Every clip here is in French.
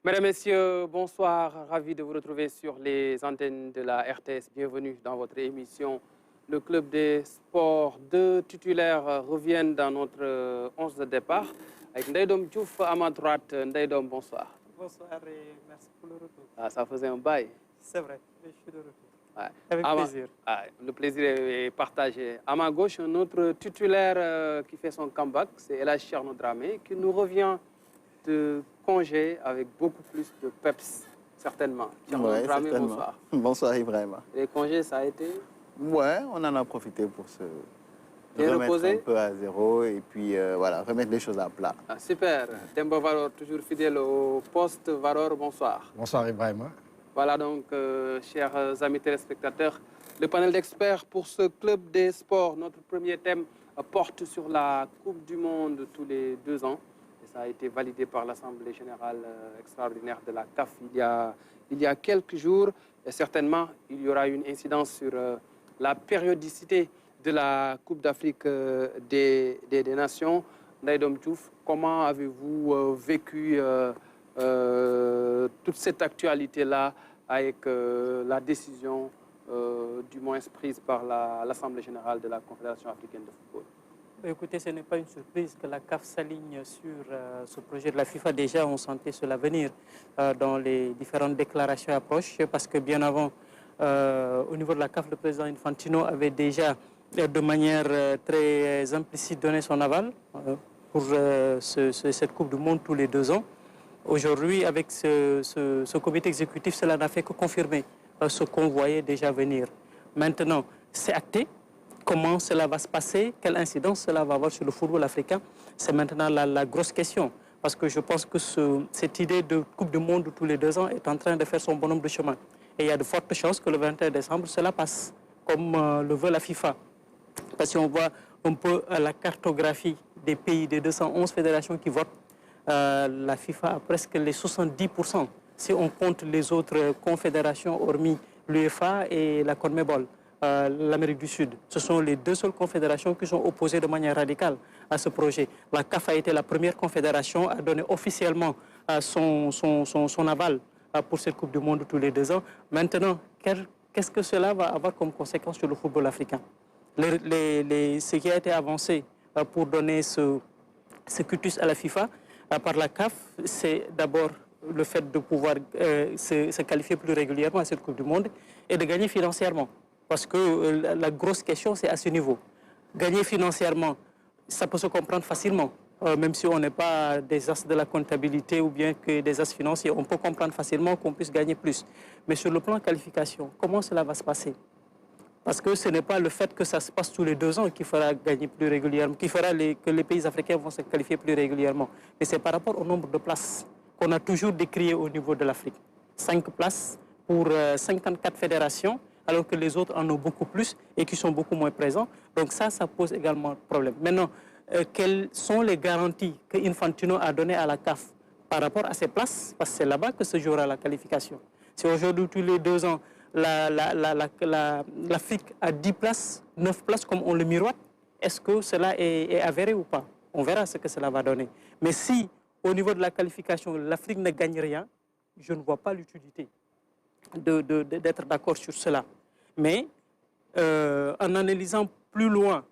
Mesdames, Messieurs, bonsoir. Ravi de vous retrouver sur les antennes de la RTS. Bienvenue dans votre émission. Le club des sports. Deux titulaires reviennent dans notre 11 de départ. Avec Ndaïdom Diouf à ma droite. Ndaïdom, bonsoir. Bonsoir et merci pour le retour. Ah, ça faisait un bail. C'est vrai, mais je suis de retour. Ouais. Avec plaisir. Le plaisir est partagé. À ma gauche, un autre titulaire qui fait son comeback, c'est Elhadji Thierno Dramé, qui nous revient de congé avec beaucoup plus de peps, certainement. Thierno Dramé, bonsoir. Bonsoir Ibrahima. Les congés, ça a été? Ouais, on en a profité pour se remettre un peu à zéro et puis voilà, remettre les choses à plat. Ah, super. Demba Varor, toujours fidèle au poste. Varor, bonsoir. Bonsoir Ibrahima. Voilà donc, chers amis téléspectateurs, le panel d'experts pour ce club des sports. Notre premier thème porte sur la Coupe du Monde tous les 2 ans. Et ça a été validé par l'Assemblée générale extraordinaire de la CAF il y a quelques jours. Et certainement, il y aura une incidence sur la périodicité de la Coupe d'Afrique des Nations. Ndaïdom Diouf, comment avez-vous vécu toute cette actualité-là avec la décision du moins prise par l'Assemblée générale de la Confédération africaine de football? Écoutez, ce n'est pas une surprise que la CAF s'aligne sur ce projet de la FIFA. Déjà, on sentait cela venir dans les différentes déclarations et approches, parce que bien avant, au niveau de la CAF, le président Infantino avait déjà, de manière très implicite, donné son aval pour cette Coupe du Monde tous les 2 ans. Aujourd'hui, avec ce comité exécutif, cela n'a fait que confirmer ce qu'on voyait déjà venir. Maintenant, c'est acté. Comment cela va se passer? Quelle incidence cela va avoir sur le football africain? C'est maintenant la grosse question. Parce que je pense que cette idée de Coupe du Monde tous les 2 ans est en train de faire son bonhomme de chemin. Et il y a de fortes chances que le 21 décembre, cela passe, comme le veut la FIFA. Parce qu'on voit un peu la cartographie des pays, des 211 fédérations qui votent. La FIFA a presque les 70%, si on compte les autres confédérations, hormis l'UEFA et la CONMEBOL, l'Amérique du Sud. Ce sont les 2 seules confédérations qui sont opposées de manière radicale à ce projet. La CAF a été la première confédération à donner officiellement son aval pour cette Coupe du Monde tous les 2 ans. Maintenant, qu'est-ce que cela va avoir comme conséquence sur le football africain? Ce qui a été avancé pour donner ce cutus à la FIFA par la CAF, c'est d'abord le fait de pouvoir se qualifier plus régulièrement à cette Coupe du Monde et de gagner financièrement. Parce que la grosse question, c'est à ce niveau. Gagner financièrement, ça peut se comprendre facilement. Même si on n'est pas des as de la comptabilité ou bien que des as financiers, on peut comprendre facilement qu'on puisse gagner plus. Mais sur le plan qualification, comment cela va se passer? Parce que ce n'est pas le fait que ça se passe tous les 2 ans qui fera gagner plus régulièrement, qui fera que les pays africains vont se qualifier plus régulièrement. Mais c'est par rapport au nombre de places qu'on a toujours décrié au niveau de l'Afrique. 5 places pour 54 fédérations, alors que les autres en ont beaucoup plus et qui sont beaucoup moins présents. Donc ça pose également problème. Maintenant, quelles sont les garanties que Infantino a données à la CAF par rapport à ces places? Parce que c'est là-bas que se jouera la qualification. Si aujourd'hui, tous les 2 ans, l'Afrique a 10 places, 9 places comme on le miroite, est-ce que cela est avéré ou pas? On verra ce que cela va donner. Mais si, au niveau de la qualification, l'Afrique ne gagne rien, je ne vois pas l'utilité d'être d'accord sur cela. Mais en analysant plus loin,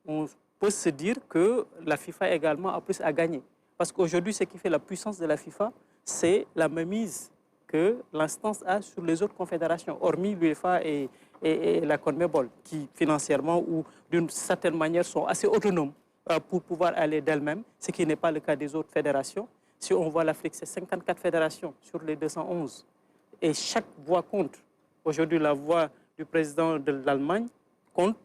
on peut se dire que la FIFA également a plus à gagner. Parce qu'aujourd'hui, ce qui fait la puissance de la FIFA, c'est la mainmise que l'instance a sur les autres confédérations, hormis l'UEFA et la CONMEBOL, qui financièrement ou d'une certaine manière sont assez autonomes pour pouvoir aller d'elles-mêmes, ce qui n'est pas le cas des autres fédérations. Si on voit l'Afrique, c'est 54 fédérations sur les 211. Et chaque voix compte. Aujourd'hui, la voix du président de l'Allemagne compte.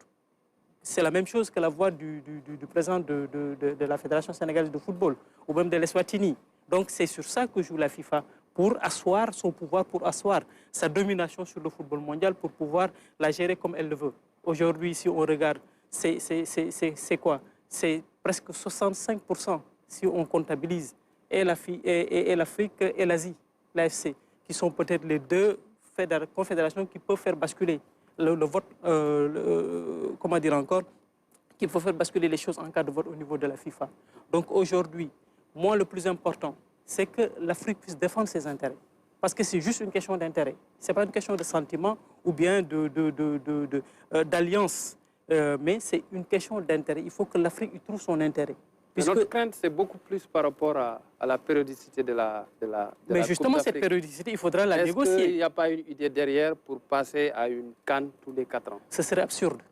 C'est la même chose que la voix du président de la Fédération sénégalaise de football, ou même de l'Eswatini. Donc c'est sur ça que joue la FIFA, pour asseoir son pouvoir, pour asseoir sa domination sur le football mondial, pour pouvoir la gérer comme elle le veut. Aujourd'hui, si on regarde, c'est quoi? C'est presque 65% si on comptabilise et l'Afrique et l'Asie, l'AFC, qui sont peut-être les 2 confédérations qui peuvent faire basculer le vote, comment dire encore, qu'il faut faire basculer les choses en cas de vote au niveau de la FIFA. Donc aujourd'hui, moi, le plus important, c'est que l'Afrique puisse défendre ses intérêts. Parce que c'est juste une question d'intérêt. Ce n'est pas une question de sentiment ou bien d'alliance, mais c'est une question d'intérêt. Il faut que l'Afrique trouve son intérêt. Puisque... Notre crainte, c'est beaucoup plus par rapport à la périodicité de la Mais justement, cette périodicité, il faudra la négocier. Est-ce qu'il n'y a pas une idée derrière pour passer à une CAN tous les 4 ans? Ce serait absurde.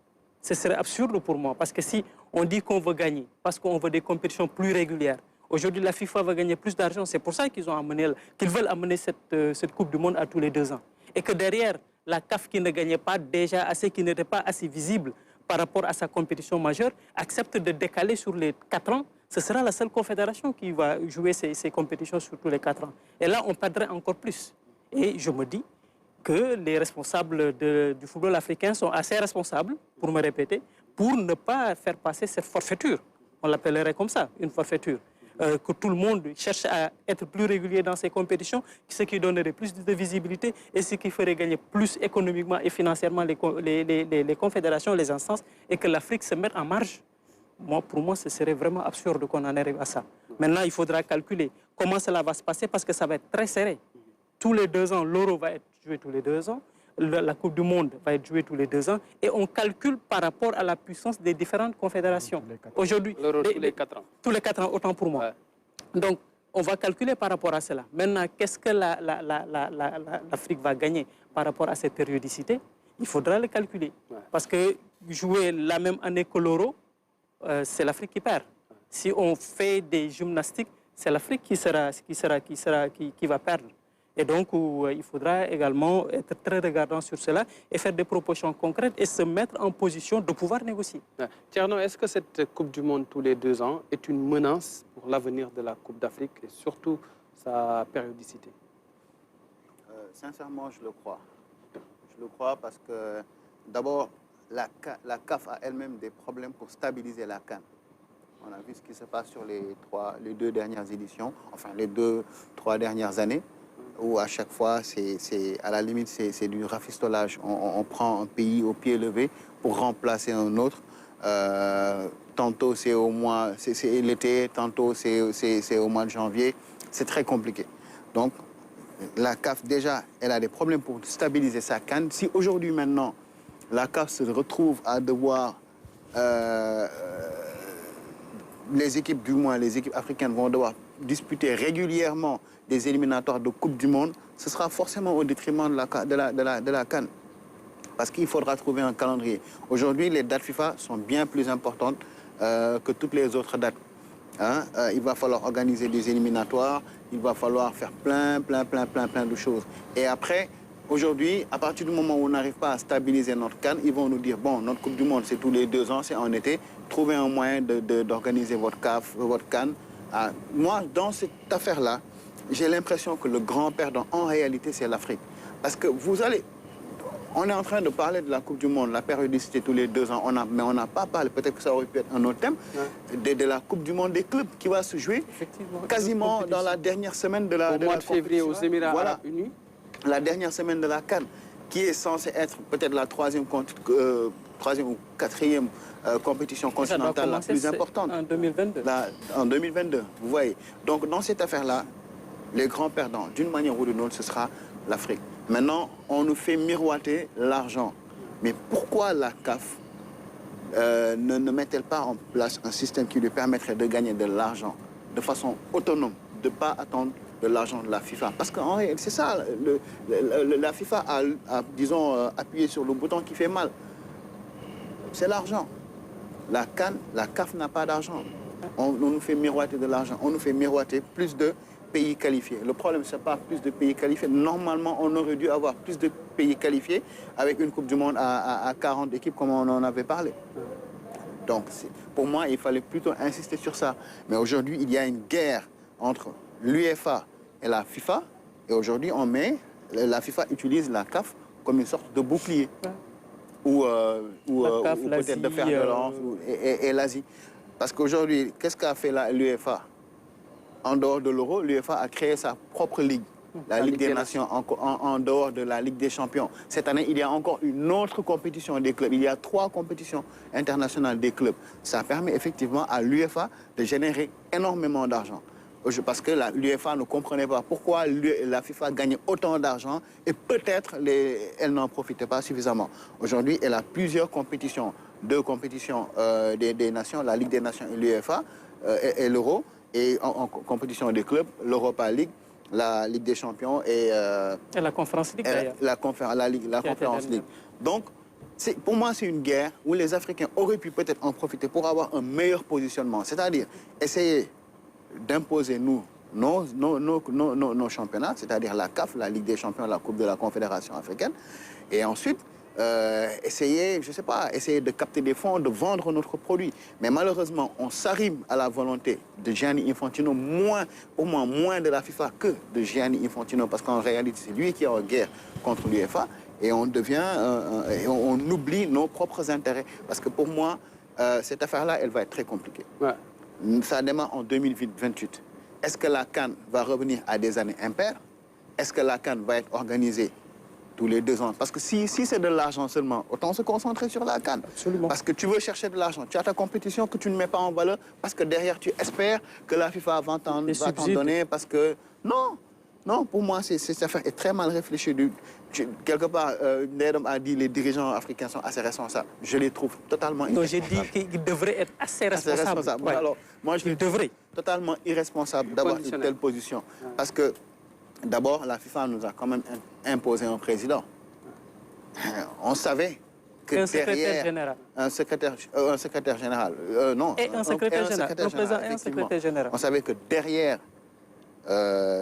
Ce serait absurde pour moi. Parce que si on dit qu'on veut gagner, parce qu'on veut des compétitions plus régulières, aujourd'hui, la FIFA va gagner plus d'argent. C'est pour ça qu'ils veulent amener cette Coupe du Monde à tous les 2 ans. Et que derrière, la CAF qui ne gagnait pas déjà assez, qui n'était pas assez visible par rapport à sa compétition majeure, accepte de décaler sur les 4 ans. Ce sera la seule confédération qui va jouer ces compétitions sur tous les 4 ans. Et là, on perdrait encore plus. Et je me dis que les responsables du football africain sont assez responsables, pour me répéter, pour ne pas faire passer cette forfaiture. On l'appellerait comme ça, une forfaiture. Que tout le monde cherche à être plus régulier dans ces compétitions, ce qui donnerait plus de visibilité et ce qui ferait gagner plus économiquement et financièrement les confédérations, les instances, et que l'Afrique se mette en marge. Pour moi, ce serait vraiment absurde qu'on en arrive à ça. Maintenant, il faudra calculer comment cela va se passer parce que ça va être très serré. Tous les 2 ans, l'Euro va être joué tous les 2 ans. La Coupe du Monde va être jouée tous les 2 ans et on calcule par rapport à la puissance des différentes confédérations. Aujourd'hui, tous les 4 ans. Tous les 4 ans, autant pour moi. Ouais. Donc, on va calculer par rapport à cela. Maintenant, qu'est-ce que l'Afrique va gagner par rapport à cette périodicité? Il faudra le calculer. Ouais. Parce que jouer la même année que l'Euro, c'est l'Afrique qui perd. Si on fait des gymnastiques, c'est l'Afrique qui va perdre. Et donc, il faudra également être très regardant sur cela et faire des propositions concrètes et se mettre en position de pouvoir négocier. Tierno, est-ce que cette Coupe du Monde tous les 2 ans est une menace pour l'avenir de la Coupe d'Afrique et surtout sa périodicité? Sincèrement, je le crois. Je le crois parce que, d'abord, la CAF a elle-même des problèmes pour stabiliser la CAN. On a vu ce qui se passe sur les 2 dernières éditions, enfin les 2-3 dernières années, où à chaque fois, à la limite, c'est du rafistolage. On prend un pays au pied levé pour remplacer un autre. Tantôt, c'est l'été, tantôt, c'est au mois de janvier. C'est très compliqué. Donc, la CAF, déjà, elle a des problèmes pour stabiliser sa CAN. Si aujourd'hui, maintenant, la CAF se retrouve à devoir... les équipes africaines vont devoir disputer régulièrement des éliminatoires de Coupe du Monde, ce sera forcément au détriment de la CAN. Parce qu'il faudra trouver un calendrier. Aujourd'hui, les dates FIFA sont bien plus importantes que toutes les autres dates. Hein? Il va falloir organiser des éliminatoires, il va falloir faire plein de choses. Et après, aujourd'hui, à partir du moment où on n'arrive pas à stabiliser notre CAN, ils vont nous dire, bon, notre Coupe du Monde, c'est tous les 2 ans, c'est en été, trouvez un moyen d'organiser votre CAN. Moi, dans cette affaire-là, j'ai l'impression que le grand perdant, en réalité, c'est l'Afrique. Parce que on est en train de parler de la Coupe du Monde, la périodicité tous les 2 ans, mais on n'a pas parlé, peut-être que ça aurait pu être un autre thème, de la Coupe du Monde des clubs qui va se jouer quasiment dans la dernière semaine de la Au mois de février aux Émirats Arabes Unis. La dernière semaine de la CAN, qui est censée être peut-être la 3e ou 4e compétition continentale la plus importante. En 2022. En 2022, vous voyez. Donc, dans cette affaire-là, les grands perdants, d'une manière ou d'une autre, ce sera l'Afrique. Maintenant, on nous fait miroiter l'argent. Mais pourquoi la CAF ne met-elle pas en place un système qui lui permettrait de gagner de l'argent de façon autonome, de ne pas attendre de l'argent de la FIFA? Parce qu'en réalité, c'est ça, la FIFA a disons, appuyé sur le bouton qui fait mal. C'est l'argent. La CAF n'a pas d'argent. On nous fait miroiter de l'argent. On nous fait miroiter plus de pays qualifiés. Le problème, ce n'est pas plus de pays qualifiés. Normalement, on aurait dû avoir plus de pays qualifiés avec une Coupe du Monde à 40 équipes, comme on en avait parlé. Donc, pour moi, il fallait plutôt insister sur ça. Mais aujourd'hui, il y a une guerre entre l'UEFA et la FIFA. Et aujourd'hui, la FIFA utilise la CAF comme une sorte de bouclier. Ou peut-être de fer de lance et l'Asie. Parce qu'aujourd'hui, qu'est-ce qu'a fait l'UEFA? En dehors de l'Euro, l'UEFA a créé sa propre ligue, la Ligue des Nations, en dehors de la Ligue des Champions. Cette année, il y a encore une autre compétition des clubs. Il y a 3 compétitions internationales des clubs. Ça permet effectivement à l'UEFA de générer énormément d'argent. parce que l'UEFA ne comprenait pas pourquoi la FIFA gagnait autant d'argent et peut-être elle n'en profitait pas suffisamment. Aujourd'hui, elle a plusieurs compétitions, 2 compétitions des nations, la Ligue des Nations et l'UEFA et l'Euro, et en compétition des clubs, l'Europa League, la Ligue des Champions et la Conférence League d'ailleurs. La Conférence League. Donc, pour moi, c'est une guerre où les Africains auraient pu peut-être en profiter pour avoir un meilleur positionnement. C'est-à-dire essayer d'imposer nos championnats, c'est-à-dire la CAF, la Ligue des Champions, la Coupe de la Confédération africaine, et ensuite essayer, je sais pas, essayer de capter des fonds, de vendre notre produit. Mais malheureusement, on s'arrive à la volonté de Gianni Infantino, pour moi, moins de la FIFA que de Gianni Infantino, parce qu'en réalité, c'est lui qui est en guerre contre l'UEFA, et on on oublie nos propres intérêts. Parce que pour moi, cette affaire-là, elle va être très compliquée. Ouais. Ça démarre en 2028. Est-ce que la CAN va revenir à des années impaires? Est-ce que la CAN va être organisée tous les 2 ans? Parce que si c'est de l'argent seulement, autant se concentrer sur la CAN. Absolument. Parce que tu veux chercher de l'argent. Tu as ta compétition que tu ne mets pas en valeur parce que derrière, tu espères que la FIFA va t'en donner. Parce que non, pour moi, cette affaire est très mal réfléchie. Quelque part, Nedom a dit que les dirigeants africains sont assez responsables. Je les trouve totalement irresponsables. Donc j'ai dit qu'ils devraient être assez responsables. Ouais. Alors, moi, je les trouve totalement irresponsables d'avoir une telle position. Ouais. Parce que, d'abord, la FIFA nous a quand même imposé un président. On savait que un secrétaire général. Un secrétaire général. Non. Et un secrétaire général. On savait que derrière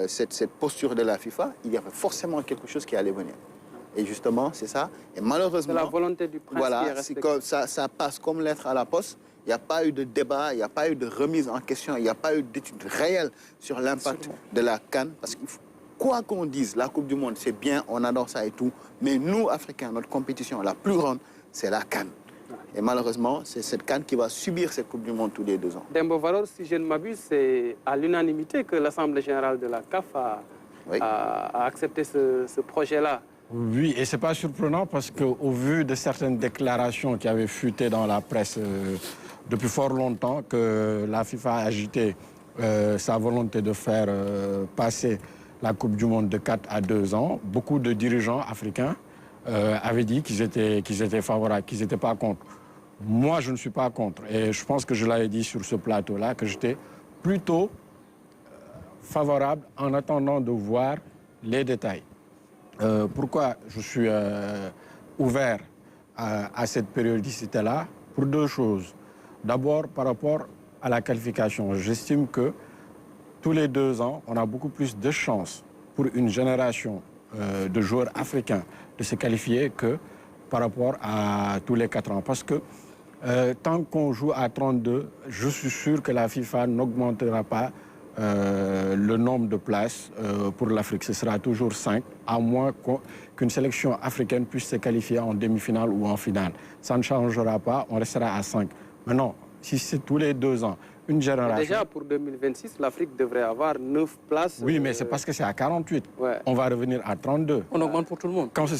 cette posture de la FIFA, il y avait forcément quelque chose qui allait venir. Et justement, c'est ça. Et malheureusement, la volonté du prince ça passe comme lettre à la poste. Il n'y a pas eu de débat, il n'y a pas eu de remise en question, il n'y a pas eu d'étude réelle sur l'impact de la CAN. Parce que quoi qu'on dise, la Coupe du Monde, c'est bien, on adore ça et tout. Mais nous, Africains, notre compétition la plus grande, c'est la CAN. Et malheureusement, c'est cette CAN qui va subir cette Coupe du Monde tous les 2 ans. Dembo Valor, si je ne m'abuse, c'est à l'unanimité que l'Assemblée générale de la CAF a accepté ce projet-là. Oui, et ce n'est pas surprenant parce qu'au vu de certaines déclarations qui avaient fuité dans la presse depuis fort longtemps, que la FIFA a agité sa volonté de faire passer la Coupe du Monde de 4 à 2 ans, beaucoup de dirigeants africains avaient dit qu'ils étaient favorables, qu'ils n'étaient pas contre. Moi, je ne suis pas contre. Et je pense que je l'avais dit sur ce plateau-là, que j'étais plutôt favorable en attendant de voir les détails. Pourquoi je suis ouvert à cette périodicité-là? Pour 2 choses. D'abord, par rapport à la qualification, j'estime que tous les 2 ans, on a beaucoup plus de chances pour une génération de joueurs africains de se qualifier que par rapport à tous les 4 ans. Parce que tant qu'on joue à 32, je suis sûr que la FIFA n'augmentera pas le nombre de places pour l'Afrique. Ce sera toujours 5, à moins qu'une sélection africaine puisse se qualifier en demi-finale ou en finale. Ça ne changera pas, on restera à 5. Mais non, si c'est tous les 2 ans, une génération... Déjà, pour 2026, l'Afrique devrait avoir 9 places. Oui, mais c'est parce que c'est à 48. Ouais. On va revenir à 32. On augmente pour tout le monde. Quand ce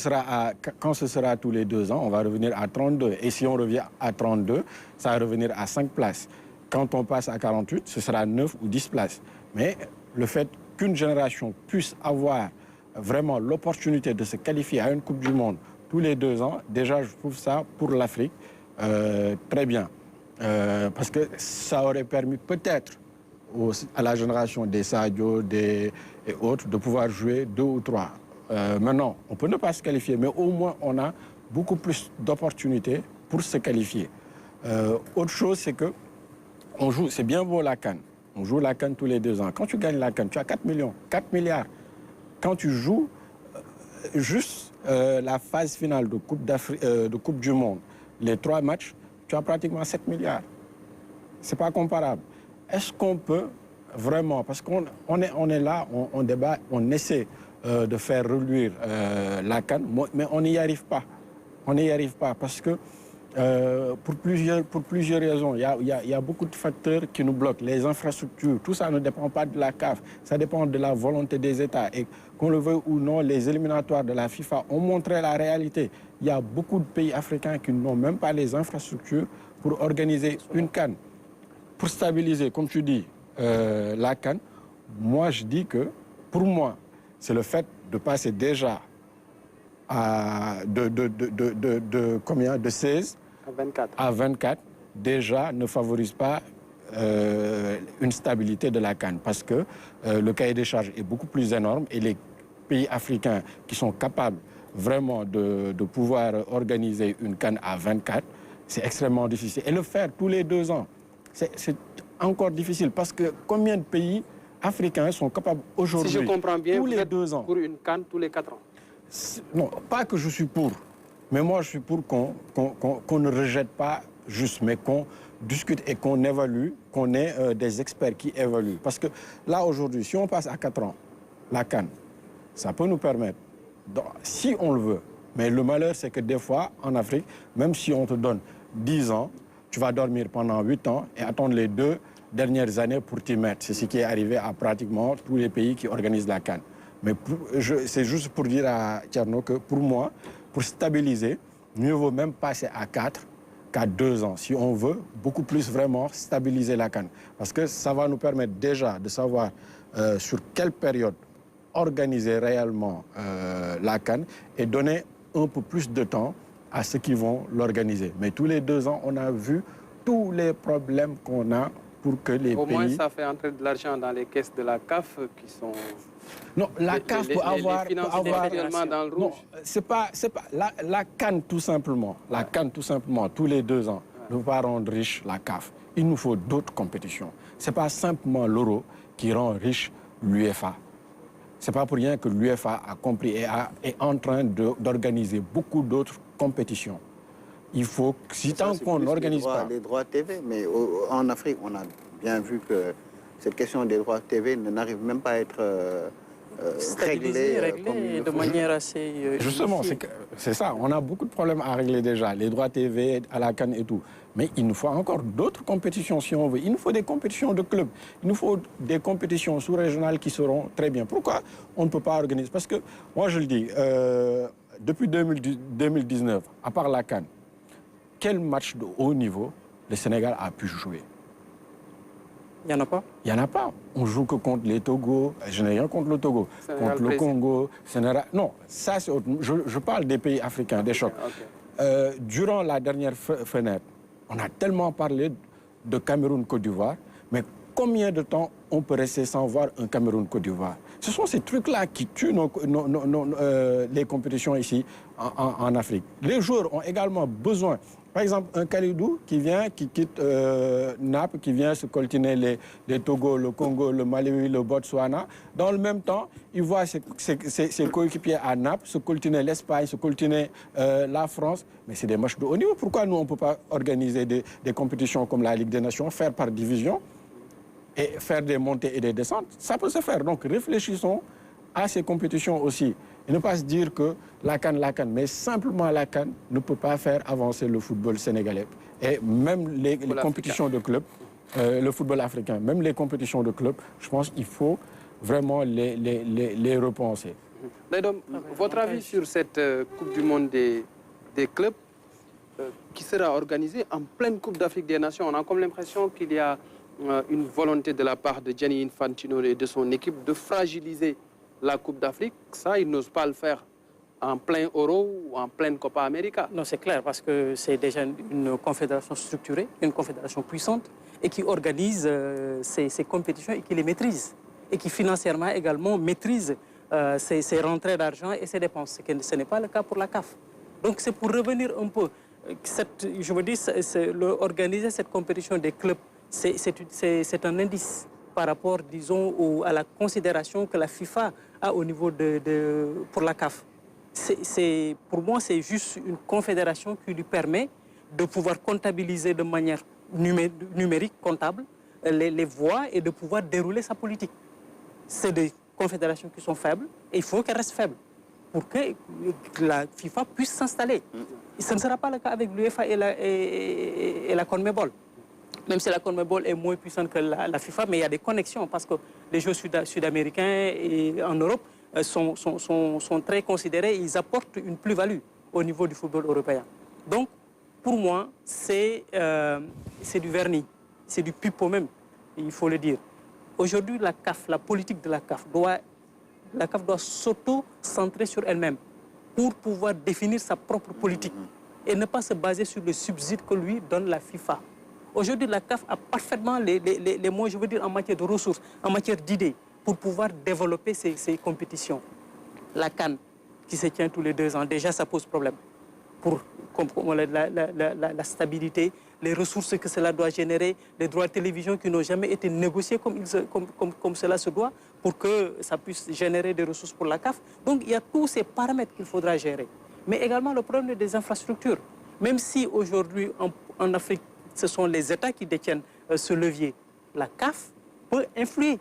sera tous les 2 ans, on va revenir à 32. Et si on revient à 32, ça va revenir à 5 places. Quand on passe à 48, ce sera 9 ou 10 places. Mais le fait qu'une génération puisse avoir vraiment l'opportunité de se qualifier à une Coupe du Monde tous les 2 ans, déjà, je trouve ça, pour l'Afrique, très bien. Parce que ça aurait permis peut-être à la génération des Sadio et autres de pouvoir jouer 2 ou 3. Maintenant, on peut ne pas se qualifier, mais au moins on a beaucoup plus d'opportunités pour se qualifier. Autre chose, c'est que on joue, c'est bien beau la CAN. On joue la CAN tous les 2 ans. Quand tu gagnes la CAN, tu as 4 millions, 4 milliards. Quand tu joues juste la phase finale de Coupe du Monde, les 3 matchs, tu as pratiquement 7 milliards. Ce n'est pas comparable. Est-ce qu'on peut vraiment, parce qu'on est là, on débat, on essaie de faire reluire la CAN, mais on n'y arrive pas. On n'y arrive pas parce que pour plusieurs raisons, il y a beaucoup de facteurs qui nous bloquent. Les infrastructures, tout ça ne dépend pas de la CAF, ça dépend de la volonté des États. Et qu'on le veuille ou non, les éliminatoires de la FIFA ont montré la réalité. Il y a beaucoup de pays africains qui n'ont même pas les infrastructures pour organiser une CAN. Pour stabiliser, comme tu dis, la CAN, moi je dis que, pour moi, c'est le fait de passer déjà de 16 à 24, déjà ne favorise pas une stabilité de la CAN, parce que le cahier des charges est beaucoup plus énorme et les pays africains qui sont capables vraiment de pouvoir organiser une CAN à 24, c'est extrêmement difficile. Et le faire tous les 2 ans, c'est encore difficile, parce que combien de pays africains sont capables aujourd'hui, si je comprends bien, tous les 2 ans, pour une CAN tous les 4 ans? Non, pas que je suis pour, mais moi je suis pour qu'on ne rejette pas juste, mais qu'on discute et qu'on évalue, qu'on ait des experts qui évaluent. Parce que là aujourd'hui, si on passe à 4 ans, la CAN, ça peut nous permettre, si on le veut, mais le malheur c'est que des fois en Afrique, même si on te donne 10 ans, tu vas dormir pendant 8 ans et attendre les 2 dernières années pour t'y mettre. C'est ce qui est arrivé à pratiquement tous les pays qui organisent la CAN. Mais c'est juste pour dire à Thierno que pour moi, pour stabiliser, mieux vaut même passer à 4 qu'à 2 ans, si on veut beaucoup plus vraiment stabiliser la CAN. Parce que ça va nous permettre déjà de savoir sur quelle période organiser réellement la CAN et donner un peu plus de temps à ceux qui vont l'organiser. Mais tous les 2 ans, on a vu tous les problèmes qu'on a pour que les pays... Au moins, ça fait entrer de l'argent dans les caisses de la CAF qui sont... Non, la CAF peut avoir... Les finances également dans le rouge. Non, c'est pas la CAN tout simplement. La CAN tout simplement, tous les 2 ans, ne peut pas rendre riche la CAF. Il nous faut d'autres compétitions. C'est pas simplement l'euro qui rend riche l'UEFA. C'est pas pour rien que l'UEFA a compris et est en train d'organiser beaucoup d'autres compétitions. Il faut, si tant qu'on n'organise pas... Les droits TV, mais en Afrique, on a bien vu que cette question des droits TV n'arrive même pas à être réglée de manière assez... Justement, c'est ça. On a beaucoup de problèmes à régler déjà. Les droits TV, à la CAN et tout. Mais il nous faut encore d'autres compétitions si on veut. Il nous faut des compétitions de clubs. Il nous faut des compétitions sous-régionales qui seront très bien. Pourquoi on ne peut pas organiser? Parce que, moi je le dis, depuis 2019, à part la CAN, quel match de haut niveau le Sénégal a pu jouer? Il n'y en a pas? Il n'y en a pas. On joue que contre les Togo. Je n'ai rien contre le Togo. Sénégal, contre le Congo. Sénégal. Non, ça c'est autre. Je parle des pays africains, des chocs. Okay. Durant la dernière fenêtre, on a tellement parlé de Cameroun-Côte d'Ivoire, mais combien de temps on peut rester sans voir un Cameroun-Côte d'Ivoire? Ce sont ces trucs-là qui tuent les compétitions ici en Afrique. Les joueurs ont également besoin. Par exemple, un Kalidou qui quitte Naples, qui vient se coltiner les Togo, le Congo, le Malawi, le Botswana. Dans le même temps, il voit ses coéquipiers à Naples se coltiner l'Espagne, se coltiner la France. Mais c'est des matchs de haut niveau. Pourquoi nous, on ne peut pas organiser des compétitions comme la Ligue des Nations, faire par division et faire des montées et des descentes? Ça peut se faire. Donc réfléchissons à ces compétitions aussi. Et ne pas se dire que la CAN, mais simplement la CAN ne peut pas faire avancer le football sénégalais. Et même les compétitions de clubs, le football africain, même les compétitions de clubs, je pense qu'il faut vraiment les repenser. Laïdom, votre avis sur cette Coupe du Monde des clubs qui sera organisée en pleine Coupe d'Afrique des Nations? On a comme l'impression qu'il y a une volonté de la part de Gianni Infantino et de son équipe de fragiliser la Coupe d'Afrique. Ça, ils n'osent pas le faire en plein Euro ou en pleine Copa América. Non, c'est clair, parce que c'est déjà une confédération structurée, une confédération puissante, et qui organise ces compétitions et qui les maîtrise. Et qui financièrement également maîtrise ses rentrées d'argent et ses dépenses. Ce n'est pas le cas pour la CAF. Donc c'est pour revenir un peu, je me dis, organiser cette compétition des clubs, c'est un indice par rapport, disons, à la considération que la FIFA a au niveau pour la CAF. Pour moi, c'est juste une confédération qui lui permet de pouvoir comptabiliser de manière numérique, comptable, les voies et de pouvoir dérouler sa politique. C'est des confédérations qui sont faibles et il faut qu'elles restent faibles pour que la FIFA puisse s'installer. Ce ne sera pas le cas avec l'UEFA et la CONMEBOL. Même si la CONMEBOL est moins puissante que la FIFA, mais il y a des connexions parce que les jeux sud-américains et en Europe sont très considérés et ils apportent une plus-value au niveau du football européen. Donc, pour moi, c'est du vernis, c'est du pipeau même, il faut le dire. Aujourd'hui, la CAF, la politique de la CAF doit s'auto-centrer sur elle-même pour pouvoir définir sa propre politique et ne pas se baser sur le subside que lui donne la FIFA. Aujourd'hui, la CAF a parfaitement les moyens, je veux dire, en matière de ressources, en matière d'idées, pour pouvoir développer ces compétitions. La CAN, qui se tient tous les 2 ans, déjà ça pose problème pour la stabilité, les ressources que cela doit générer, les droits de télévision qui n'ont jamais été négociés comme cela se doit, pour que ça puisse générer des ressources pour la CAF. Donc il y a tous ces paramètres qu'il faudra gérer. Mais également le problème des infrastructures. Même si aujourd'hui en Afrique, ce sont les États qui détiennent ce levier, la CAF peut influer.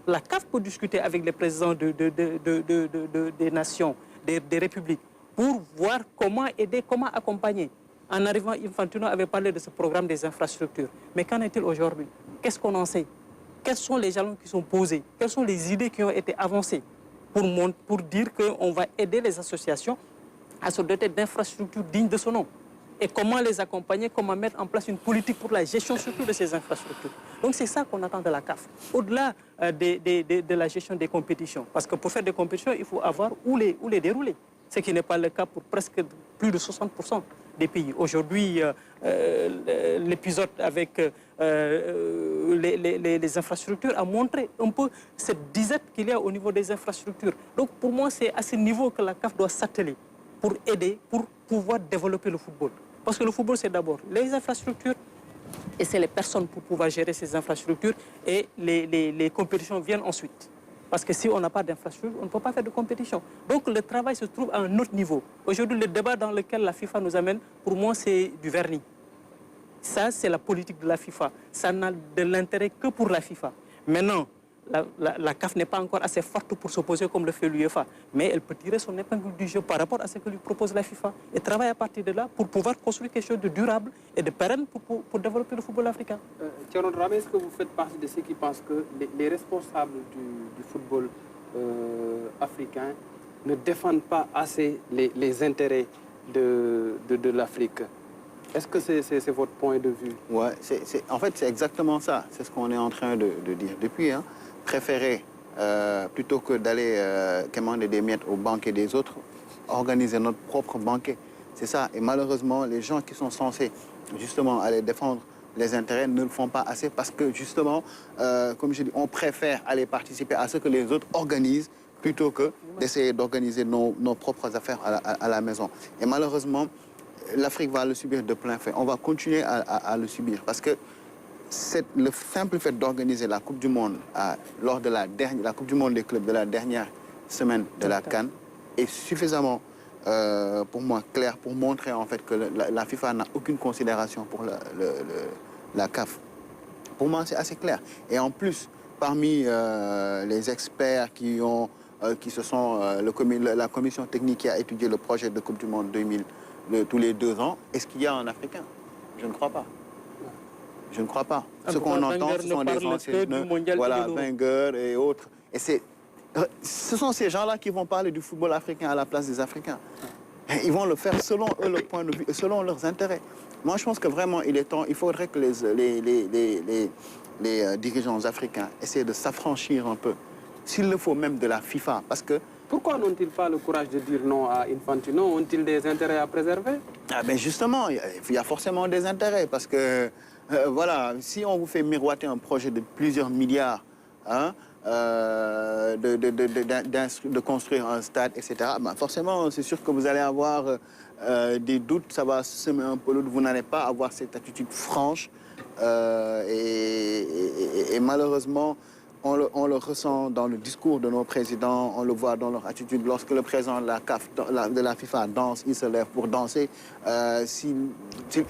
La CAF peut discuter avec les présidents des nations, des républiques, pour voir comment aider, comment accompagner. En arrivant, Infantino avait parlé de ce programme des infrastructures. Mais qu'en est-il aujourd'hui? Qu'est-ce qu'on en sait? Quels sont les jalons qui sont posés? Quelles sont les idées qui ont été avancées pour dire qu'on va aider les associations à se doter d'infrastructures dignes de ce nom? Et comment les accompagner, comment mettre en place une politique pour la gestion surtout de ces infrastructures. Donc c'est ça qu'on attend de la CAF, au-delà de la gestion des compétitions. Parce que pour faire des compétitions, il faut avoir où les dérouler, ce qui n'est pas le cas pour presque plus de 60% des pays. Aujourd'hui, l'épisode avec les infrastructures a montré un peu cette disette qu'il y a au niveau des infrastructures. Donc pour moi, c'est à ce niveau que la CAF doit s'atteler pour aider, pour pouvoir développer le football. Parce que le football, c'est d'abord les infrastructures et c'est les personnes pour pouvoir gérer ces infrastructures et les compétitions viennent ensuite. Parce que si on n'a pas d'infrastructure, on ne peut pas faire de compétition. Donc le travail se trouve à un autre niveau. Aujourd'hui, le débat dans lequel la FIFA nous amène, pour moi, c'est du vernis. Ça, c'est la politique de la FIFA. Ça n'a de l'intérêt que pour la FIFA. Maintenant, la CAF n'est pas encore assez forte pour s'opposer comme le fait l'UEFA. Mais elle peut tirer son épingle du jeu par rapport à ce que lui propose la FIFA et travailler à partir de là pour pouvoir construire quelque chose de durable et de pérenne pour développer le football africain. Thierry Dramé, est-ce que vous faites partie de ceux qui pensent que les responsables du football africain ne défendent pas assez les intérêts de l'Afrique? Est-ce que c'est votre point de vue? Ouais, en fait, c'est exactement ça. C'est ce qu'on est en train de dire depuis. Hein. Préférer, plutôt que d'aller commander des miettes aux banquets des autres, organiser notre propre banquet. C'est ça. Et malheureusement, les gens qui sont censés justement aller défendre les intérêts ne le font pas assez parce que justement, comme je dis, on préfère aller participer à ce que les autres organisent plutôt que d'essayer d'organiser nos propres affaires à la maison. Et malheureusement, l'Afrique va le subir de plein fait. On va continuer à le subir parce que le simple fait d'organiser la Coupe du Monde lors de la Coupe du Monde des clubs de la dernière semaine de la CAN est suffisamment, pour moi, clair pour montrer en fait que la FIFA n'a aucune considération pour la CAF. Pour moi, c'est assez clair. Et en plus, parmi les experts la commission technique qui a étudié le projet de Coupe du Monde 2000 tous les 2 ans, est-ce qu'il y a un Africain? Je ne crois pas. Je ne crois pas. Ce qu'on entend, ce sont les anciens, voilà, Wenger et autres. Et ce sont ces gens-là qui vont parler du football africain à la place des Africains. Ils vont le faire selon eux, leur point de vue, et selon leurs intérêts. Moi, je pense que vraiment, il faudrait que les dirigeants africains essaient de s'affranchir un peu, s'il le faut même de la FIFA, parce que pourquoi n'ont-ils pas le courage de dire non à Infantino? Ont-ils des intérêts à préserver? Ben justement, il y a forcément des intérêts parce que, voilà, si on vous fait miroiter un projet de plusieurs milliards, hein, de construire un stade, etc., ben forcément, c'est sûr que vous allez avoir des doutes, ça va semer un peu l'autre, vous n'allez pas avoir cette attitude franche et malheureusement, on le ressent dans le discours de nos présidents, on le voit dans leur attitude. Lorsque le président de la FIFA danse, il se lève pour danser. S'il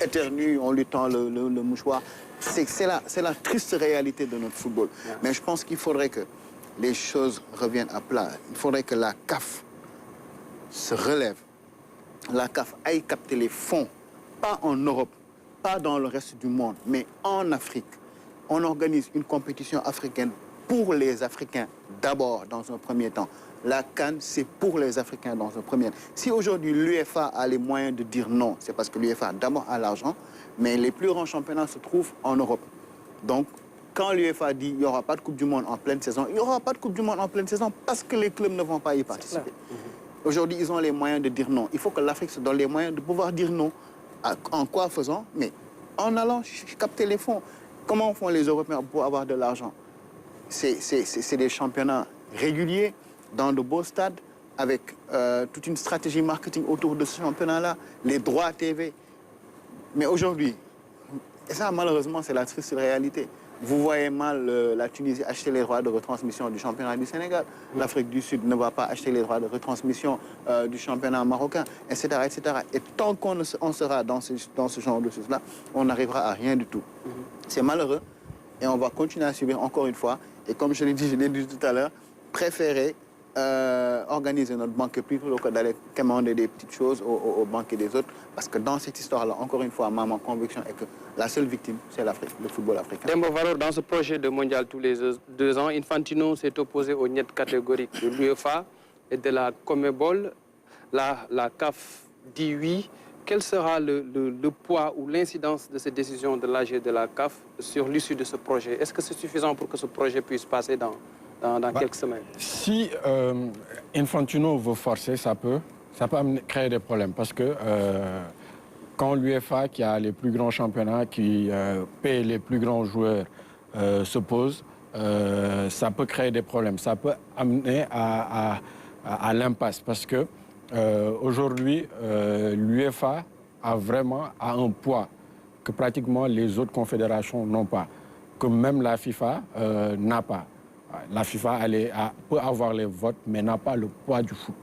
éternue, on lui tend le mouchoir. C'est la triste réalité de notre football. Yeah. Mais je pense qu'il faudrait que les choses reviennent à plat. Il faudrait que la CAF se relève. La CAF aille capter les fonds, pas en Europe, pas dans le reste du monde, mais en Afrique. On organise une compétition africaine pour les Africains d'abord, dans un premier temps. La CAN, c'est pour les Africains dans un premier temps. Si aujourd'hui l'UEFA a les moyens de dire non, c'est parce que l'UEFA d'abord a l'argent, mais les plus grands championnats se trouvent en Europe. Donc, quand l'UEFA dit qu'il n'y aura pas de Coupe du Monde en pleine saison, il n'y aura pas de Coupe du Monde en pleine saison parce que les clubs ne vont pas y participer. Aujourd'hui, ils ont les moyens de dire non. Il faut que l'Afrique se donne les moyens de pouvoir dire non. En quoi faisant? Mais en allant capter les fonds. Comment font les Européens pour avoir de l'argent? C'est des championnats réguliers, dans de beaux stades, avec toute une stratégie marketing autour de ce championnat-là, les droits TV. Mais aujourd'hui, et ça malheureusement c'est la triste réalité, vous voyez mal la Tunisie acheter les droits de retransmission du championnat du Sénégal. L'Afrique du Sud ne va pas acheter les droits de retransmission du championnat marocain, etc. etc. Et tant qu'on sera dans ce genre de choses-là, on n'arrivera à rien du tout. C'est malheureux et on va continuer à subir encore une fois. Et comme je l'ai dit tout à l'heure, préférer organiser notre banque plutôt que d'aller commander des petites choses aux banques des autres. Parce que dans cette histoire-là, encore une fois, ma conviction est que la seule victime, c'est l'Afrique, le football africain. Dembo Valor, dans ce projet de mondial tous les 2 ans, Infantino s'est opposé aux niettes catégoriques de l'UEFA et de la CONMEBOL. La CAF dit oui. Quel sera le poids ou l'incidence de ces décisions de l'AG et de la CAF sur l'issue de ce projet? Est-ce que c'est suffisant pour que ce projet puisse passer dans quelques semaines? Si Infantino veut forcer, ça peut créer des problèmes. Parce que quand l'UEFA, qui a les plus grands championnats, qui paye les plus grands joueurs, se pose, ça peut créer des problèmes. Ça peut amener à l'impasse. Parce que aujourd'hui, l'UEFA a vraiment un poids que pratiquement les autres confédérations n'ont pas, que même la FIFA n'a pas. La FIFA peut avoir les votes, mais n'a pas le poids du foot.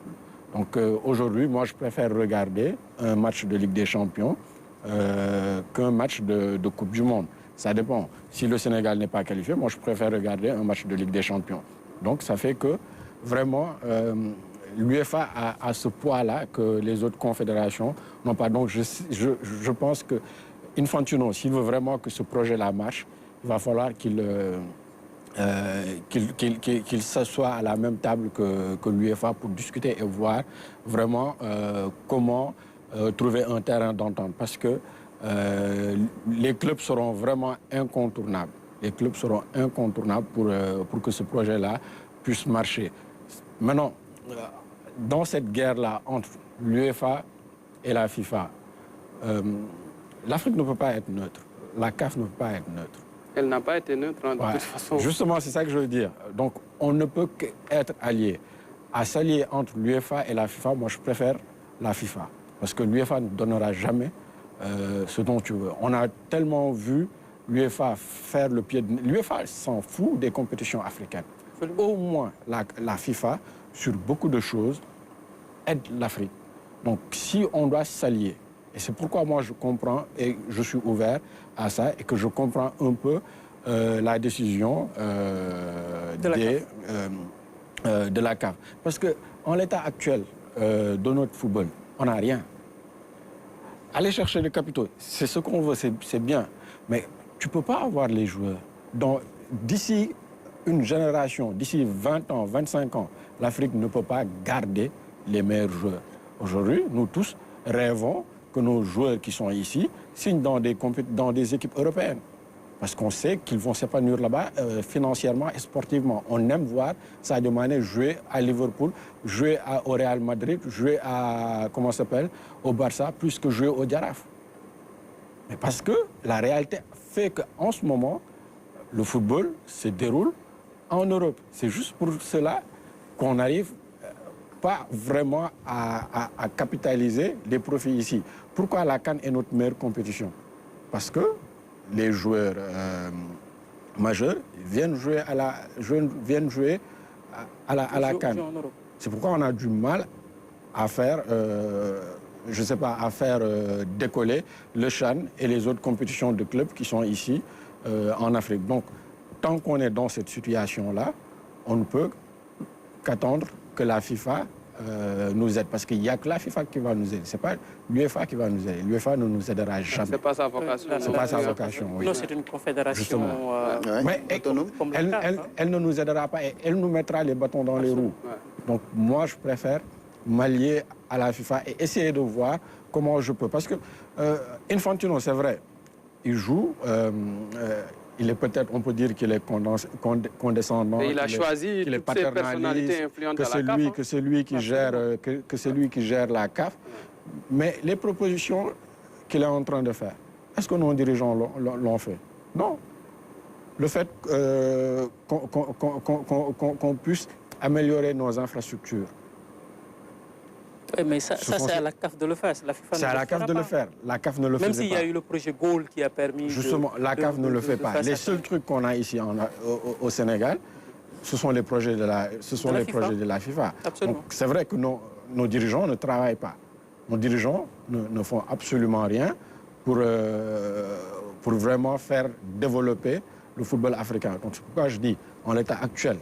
Donc aujourd'hui, moi, je préfère regarder un match de Ligue des Champions qu'un match de Coupe du Monde. Ça dépend. Si le Sénégal n'est pas qualifié, moi, je préfère regarder un match de Ligue des Champions. Donc ça fait que vraiment, l'UEFA a ce poids-là que les autres confédérations n'ont pas. Donc je pense que Infantino, s'il veut vraiment que ce projet-là marche, il va falloir qu'il s'assoie à la même table que l'UEFA pour discuter et voir vraiment comment trouver un terrain d'entente. Parce que les clubs seront vraiment incontournables. Les clubs seront incontournables pour que ce projet-là puisse marcher. Maintenant, dans cette guerre-là entre l'UEFA et la FIFA, l'Afrique ne peut pas être neutre. La CAF ne peut pas être neutre. Elle n'a pas été neutre, hein, de toute façon. Justement, c'est ça que je veux dire. Donc, on ne peut qu'être allié. À s'allier entre l'UEFA et la FIFA, moi, je préfère la FIFA. Parce que l'UEFA ne donnera jamais ce dont tu veux. On a tellement vu l'UEFA faire le pied de... L'UEFA s'en fout des compétitions africaines. Au moins, la FIFA, sur beaucoup de choses, aide l'Afrique. Donc, si on doit s'allier, et c'est pourquoi moi je comprends et je suis ouvert à ça et que je comprends un peu la décision de la CAF. Parce qu'en l'état actuel de notre football, on n'a rien. Aller chercher les capitaux, c'est ce qu'on veut, c'est bien. Mais tu ne peux pas avoir les joueurs. D'ici une génération, d'ici 20 ans, 25 ans, l'Afrique ne peut pas garder les meilleurs joueurs. Aujourd'hui, nous tous rêvons que nos joueurs qui sont ici signent dans des équipes européennes. Parce qu'on sait qu'ils vont s'épanouir là-bas financièrement et sportivement. On aime voir Sadio Mané jouer à Liverpool, jouer au Real Madrid, jouer au Barça, plus que jouer au Jaraaf. Mais parce que la réalité fait qu'en ce moment, le football se déroule en Europe. C'est juste pour cela qu'on n'arrive pas vraiment à capitaliser les profits ici. Pourquoi la CAN est notre meilleure compétition? Parce que les joueurs majeurs viennent jouer à la CAN. C'est pourquoi on a du mal à faire, décoller le CHAN et les autres compétitions de clubs qui sont ici en Afrique. Donc, tant qu'on est dans cette situation-là, on ne peut qu'attendre que la FIFA nous aide. Parce qu'il n'y a que la FIFA qui va nous aider. Ce n'est pas l'UEFA qui va nous aider. L'UEFA ne nous aidera jamais. Ce n'est pas sa vocation. Ce n'est pas sa vocation, oui. Non, c'est une confédération autonome. Elle ne nous aidera pas et elle nous mettra les bâtons dans les roues. Ouais. Donc moi, je préfère m'allier à la FIFA et essayer de voir comment je peux. Parce que Infantino, c'est vrai, il joue il est peut-être, on peut dire qu'il est condescendant. Et il a choisi toutes ces personnalités influentes à la CAF. Que c'est lui qui gère la CAF. Mais les propositions qu'il est en train de faire, est-ce que nos dirigeants l'ont fait? Non. Le fait qu'on puisse améliorer nos infrastructures. Oui, mais ça c'est à la CAF de le faire. C'est à la CAF de le faire. La CAF ne le faisait pas. Même s'il y a eu le projet Goal qui a permis... Justement, la CAF ne le fait pas. Les seuls trucs qu'on a ici au Sénégal, ce sont les projets de la FIFA. Absolument. C'est vrai que nos dirigeants ne travaillent pas. Nos dirigeants ne font absolument rien pour vraiment faire développer le football africain. Donc c'est pourquoi je dis, en l'état actuel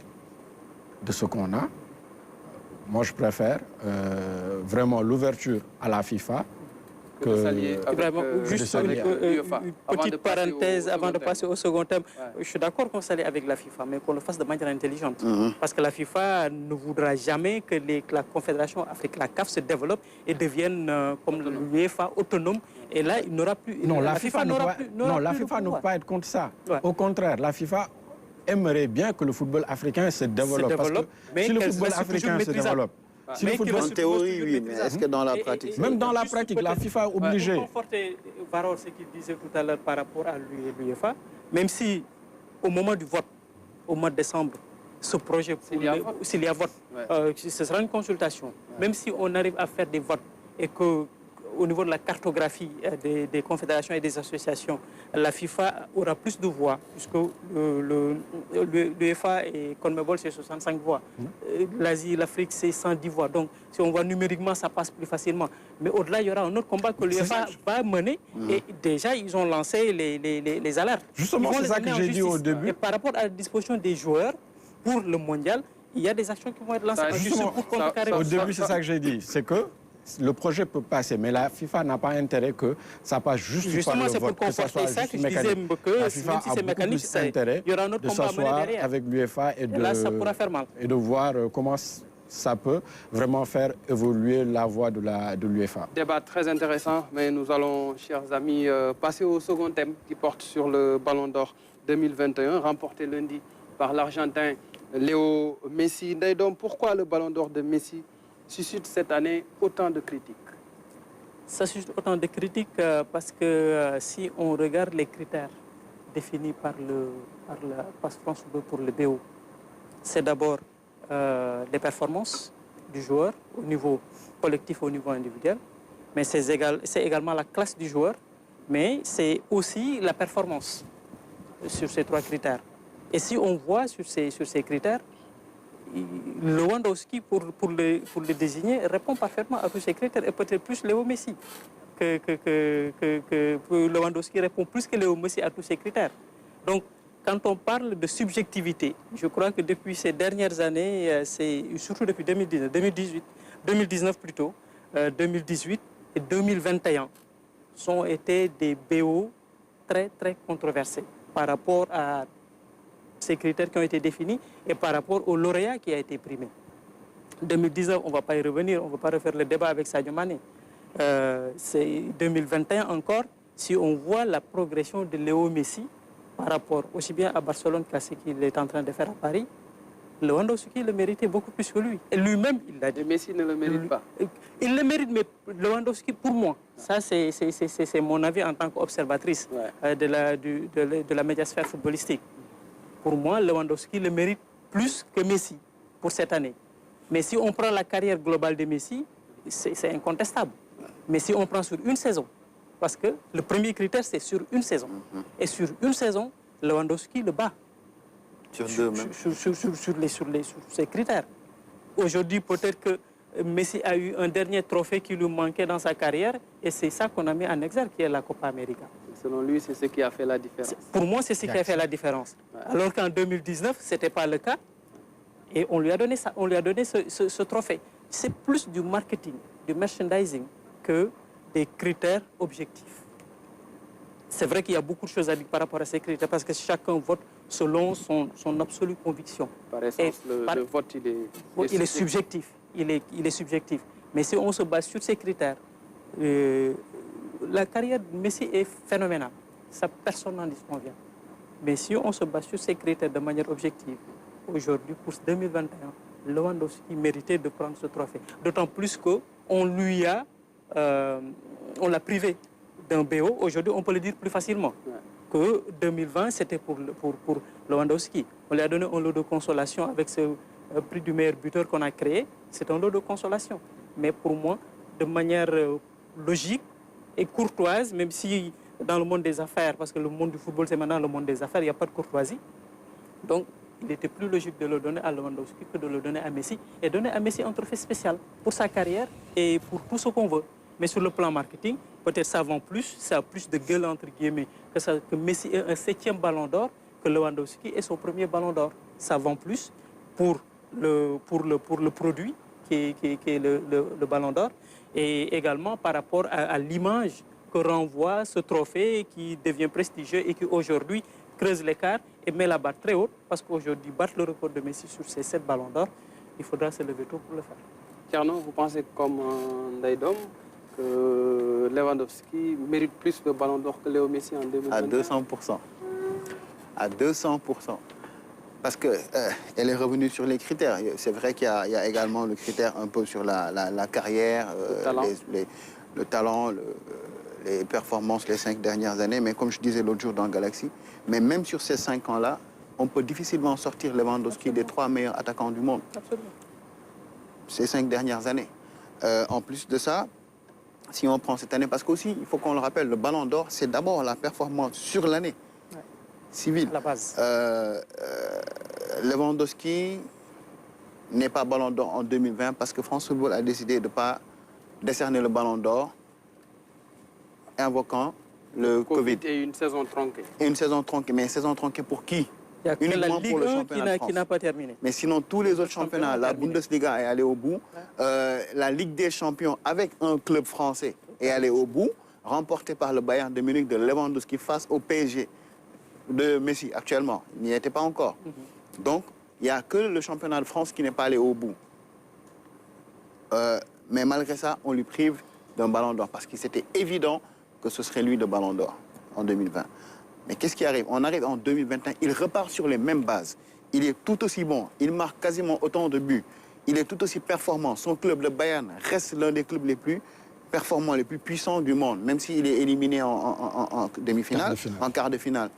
de ce qu'on a, moi je préfère vraiment l'ouverture à la FIFA que de s'allier avec juste une petite parenthèse avant de passer au second thème. Ouais. Je suis d'accord qu'on s'allie avec la FIFA, mais qu'on le fasse de manière intelligente. Parce que la FIFA ne voudra jamais que la Confédération africaine, la CAF, se développe et devienne comme l'UEFA autonome. Et là, il n'aura plus... Non, la FIFA ne peut pas être contre ça. Ouais. Au contraire, la FIFA aimerait bien que le football africain se développe. Parce que mais si le football africain se développe, si en théorie, oui, mais est-ce que dans la pratique... Même dans la pratique, la FIFA est obligée. Pour conforter Varor, ce qu'il disait tout à l'heure par rapport à l'UEFA, même si au moment du vote, au mois de décembre, ce projet, s'il y a vote, ce sera une consultation. Même si on arrive à faire des votes et que au niveau de la cartographie des confédérations et des associations, la FIFA aura plus de voix, puisque l'UEFA et CONMEBOL, c'est 65 voix. L'Asie, l'Afrique, c'est 110 voix. Donc, si on voit numériquement, ça passe plus facilement. Mais au-delà, il y aura un autre combat que l'UEFA va mener. Et déjà, ils ont lancé les alertes. Justement, c'est ça que j'ai dit au début. Et par rapport à la disposition des joueurs pour le mondial, il y a des actions qui vont être lancées. Au début, c'est ça que j'ai dit. C'est que le projet peut passer, mais la FIFA n'a pas intérêt que ça passe juste par le vote. Justement, c'est pour conforter ça que je disais que la FIFA même si c'est mécanique, il y aura un autre combat à mener derrière. Avec l'UEFA et là, ça pourra faire mal. Et de voir comment ça peut vraiment faire évoluer la voie de l'UEFA. Débat très intéressant, mais nous allons, chers amis, passer au second thème qui porte sur le Ballon d'Or 2021, remporté lundi par l'Argentin Léo Messi. Donc, pourquoi le Ballon d'Or de Messi suscite cette année autant de critiques? Ça suscite autant de critiques parce que si on regarde les critères définis par France Football pour le BO, c'est d'abord les performances du joueur au niveau collectif, au niveau individuel, mais c'est également la classe du joueur, mais c'est aussi la performance sur ces trois critères. Et si on voit sur ces critères, Lewandowski, pour le désigner, répond parfaitement à tous ces critères, et peut-être plus Léo Messi. Lewandowski répond plus que Léo Messi à tous ces critères. Donc, quand on parle de subjectivité, je crois que depuis ces dernières années, surtout depuis 2019 plutôt, 2018 et 2021, ont été des BO très, très controversés par rapport à ces critères qui ont été définis et par rapport au lauréat qui a été primé. 2019, on ne va pas y revenir, on ne va pas refaire le débat avec Sadio Mané. C'est 2021 encore, si on voit la progression de Léo Messi par rapport aussi bien à Barcelone qu'à ce qu'il est en train de faire à Paris, Lewandowski le méritait beaucoup plus que lui. Et lui-même, il l'a dit. Messi ne le mérite pas. Il le mérite, mais Lewandowski, pour moi, ça c'est mon avis en tant qu'observatrice de la médiasphère footballistique. Pour moi, Lewandowski le mérite plus que Messi pour cette année. Mais si on prend la carrière globale de Messi, c'est incontestable. Mais si on prend sur une saison, parce que le premier critère, c'est sur une saison. Et sur une saison, Lewandowski le bat. Sur deux même. Sur ces critères. Aujourd'hui, peut-être que Messi a eu un dernier trophée qui lui manquait dans sa carrière, et c'est ça qu'on a mis en exergue, qui est la Copa América. Selon lui, c'est ce qui a fait la différence. Pour moi, c'est ce qui a fait la différence. Alors qu'en 2019, ce n'était pas le cas. Et on lui a donné ça, on lui a donné ce trophée. C'est plus du marketing, du merchandising que des critères objectifs. C'est vrai qu'il y a beaucoup de choses à dire par rapport à ces critères, parce que chacun vote selon son absolue conviction. Par essence, le vote, il est subjectif. Il est subjectif. Mais si on se base sur ces critères, la carrière de Messi est phénoménale. Ça, personne n'en disconvient. Mais si on se base sur ces critères de manière objective, aujourd'hui, pour 2021, Lewandowski méritait de prendre ce trophée. D'autant plus qu'on lui a, on l'a privé d'un BO. Aujourd'hui, on peut le dire plus facilement que 2020, c'était pour Lewandowski. On lui a donné un lot de consolation avec ce prix du meilleur buteur qu'on a créé. C'est un lot de consolation. Mais pour moi, de manière logique et courtoise, même si dans le monde des affaires, parce que le monde du football, c'est maintenant le monde des affaires, il n'y a pas de courtoisie. Donc, il était plus logique de le donner à Lewandowski que de le donner à Messi. Et donner à Messi un trophée spécial pour sa carrière et pour tout ce qu'on veut. Mais sur le plan marketing, peut-être ça vend plus, ça a plus de gueule, entre guillemets, que Messi ait un 7e ballon d'or, que Lewandowski ait son premier ballon d'or. Ça vend plus pour le produit qui est le ballon d'or. Et également par rapport à l'image que renvoie ce trophée qui devient prestigieux et qui aujourd'hui creuse l'écart et met la barre très haute, parce qu'aujourd'hui, battre le record de Messi sur ces 7 ballons d'or, il faudra se lever tôt pour le faire. Tierno, vous pensez comme Ndaïdom que Lewandowski mérite plus de ballons d'or que Léo Messi en 2021? À 200%. À 200%. Parce qu'elle est revenue sur les critères. C'est vrai qu'il y a également le critère un peu sur la carrière, le talent, les performances les 5 dernières années. Mais comme je disais l'autre jour dans Galaxy, mais même sur ces 5 ans-là, on peut difficilement sortir Lewandowski des 3 meilleurs attaquants du monde. Absolument. Ces 5 dernières années. En plus de ça, si on prend cette année, parce qu'aussi, il faut qu'on le rappelle, le Ballon d'Or, c'est d'abord la performance sur l'année civile. La base. Lewandowski n'est pas Ballon d'Or en 2020 parce que France Football a décidé de ne pas décerner le Ballon d'Or invoquant le Covid. Et une saison tronquée. Et une saison tronquée. Mais une saison tronquée pour qui? Il n'y a que la Ligue 1 qui n'a pas terminé. Mais sinon, tous les autres championnats, la Bundesliga est allée au bout. La Ligue des Champions, avec un club français, est allée au bout, remporté par le Bayern de Munich de Lewandowski face au PSG de Messi actuellement. Il n'y était pas encore. Donc, il n'y a que le championnat de France qui n'est pas allé au bout. Mais malgré ça, on lui prive d'un ballon d'or parce que c'était évident que ce serait lui le ballon d'or en 2020. Mais qu'est-ce qui arrive? On arrive en 2021, il repart sur les mêmes bases. Il est tout aussi bon, il marque quasiment autant de buts. Il est tout aussi performant. Son club, le Bayern, reste l'un des clubs les plus performants, les plus puissants du monde, même s'il est éliminé en demi-finale, en quart de finale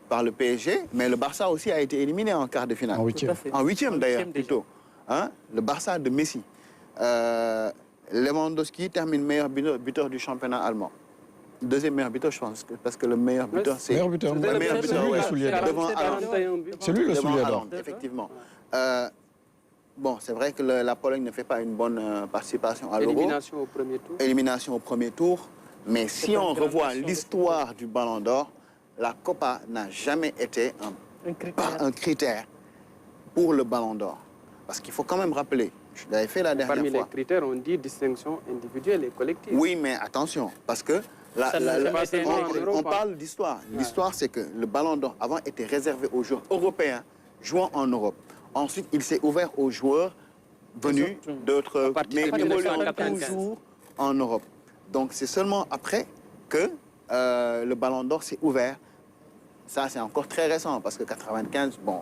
par le PSG. Mais le Barça aussi a été éliminé en quart de finale. En 8e. En 8e d'ailleurs, plutôt. Hein? Le Barça de Messi. Lewandowski termine meilleur buteur du championnat allemand. Deuxième meilleur buteur, je pense, parce que le meilleur buteur, c'est... Meilleur buteur, le meilleur buteur, lui le soulier d'or. Devant Haaland. C'est lui le soulier d'or. Effectivement. Bon, c'est vrai que la Pologne ne fait pas une bonne participation à l'Euro. Élimination au premier tour. Élimination au premier tour. Mais si on revoit l'histoire du Ballon d'Or, la Copa n'a jamais été un critère pour le Ballon d'Or. Parce qu'il faut quand même rappeler, je l'avais fait la dernière fois. Parmi les critères, on dit distinction individuelle et collective. Oui, mais attention, parce que on parle d'histoire. L'histoire, c'est que le Ballon d'Or avant était réservé aux joueurs européens jouant en Europe. Ensuite, il s'est ouvert aux joueurs venus d'autres, mais évoluant toujours en Europe. Donc, c'est seulement après que le Ballon d'Or s'est ouvert. Ça, c'est encore très récent, parce que 95, bon,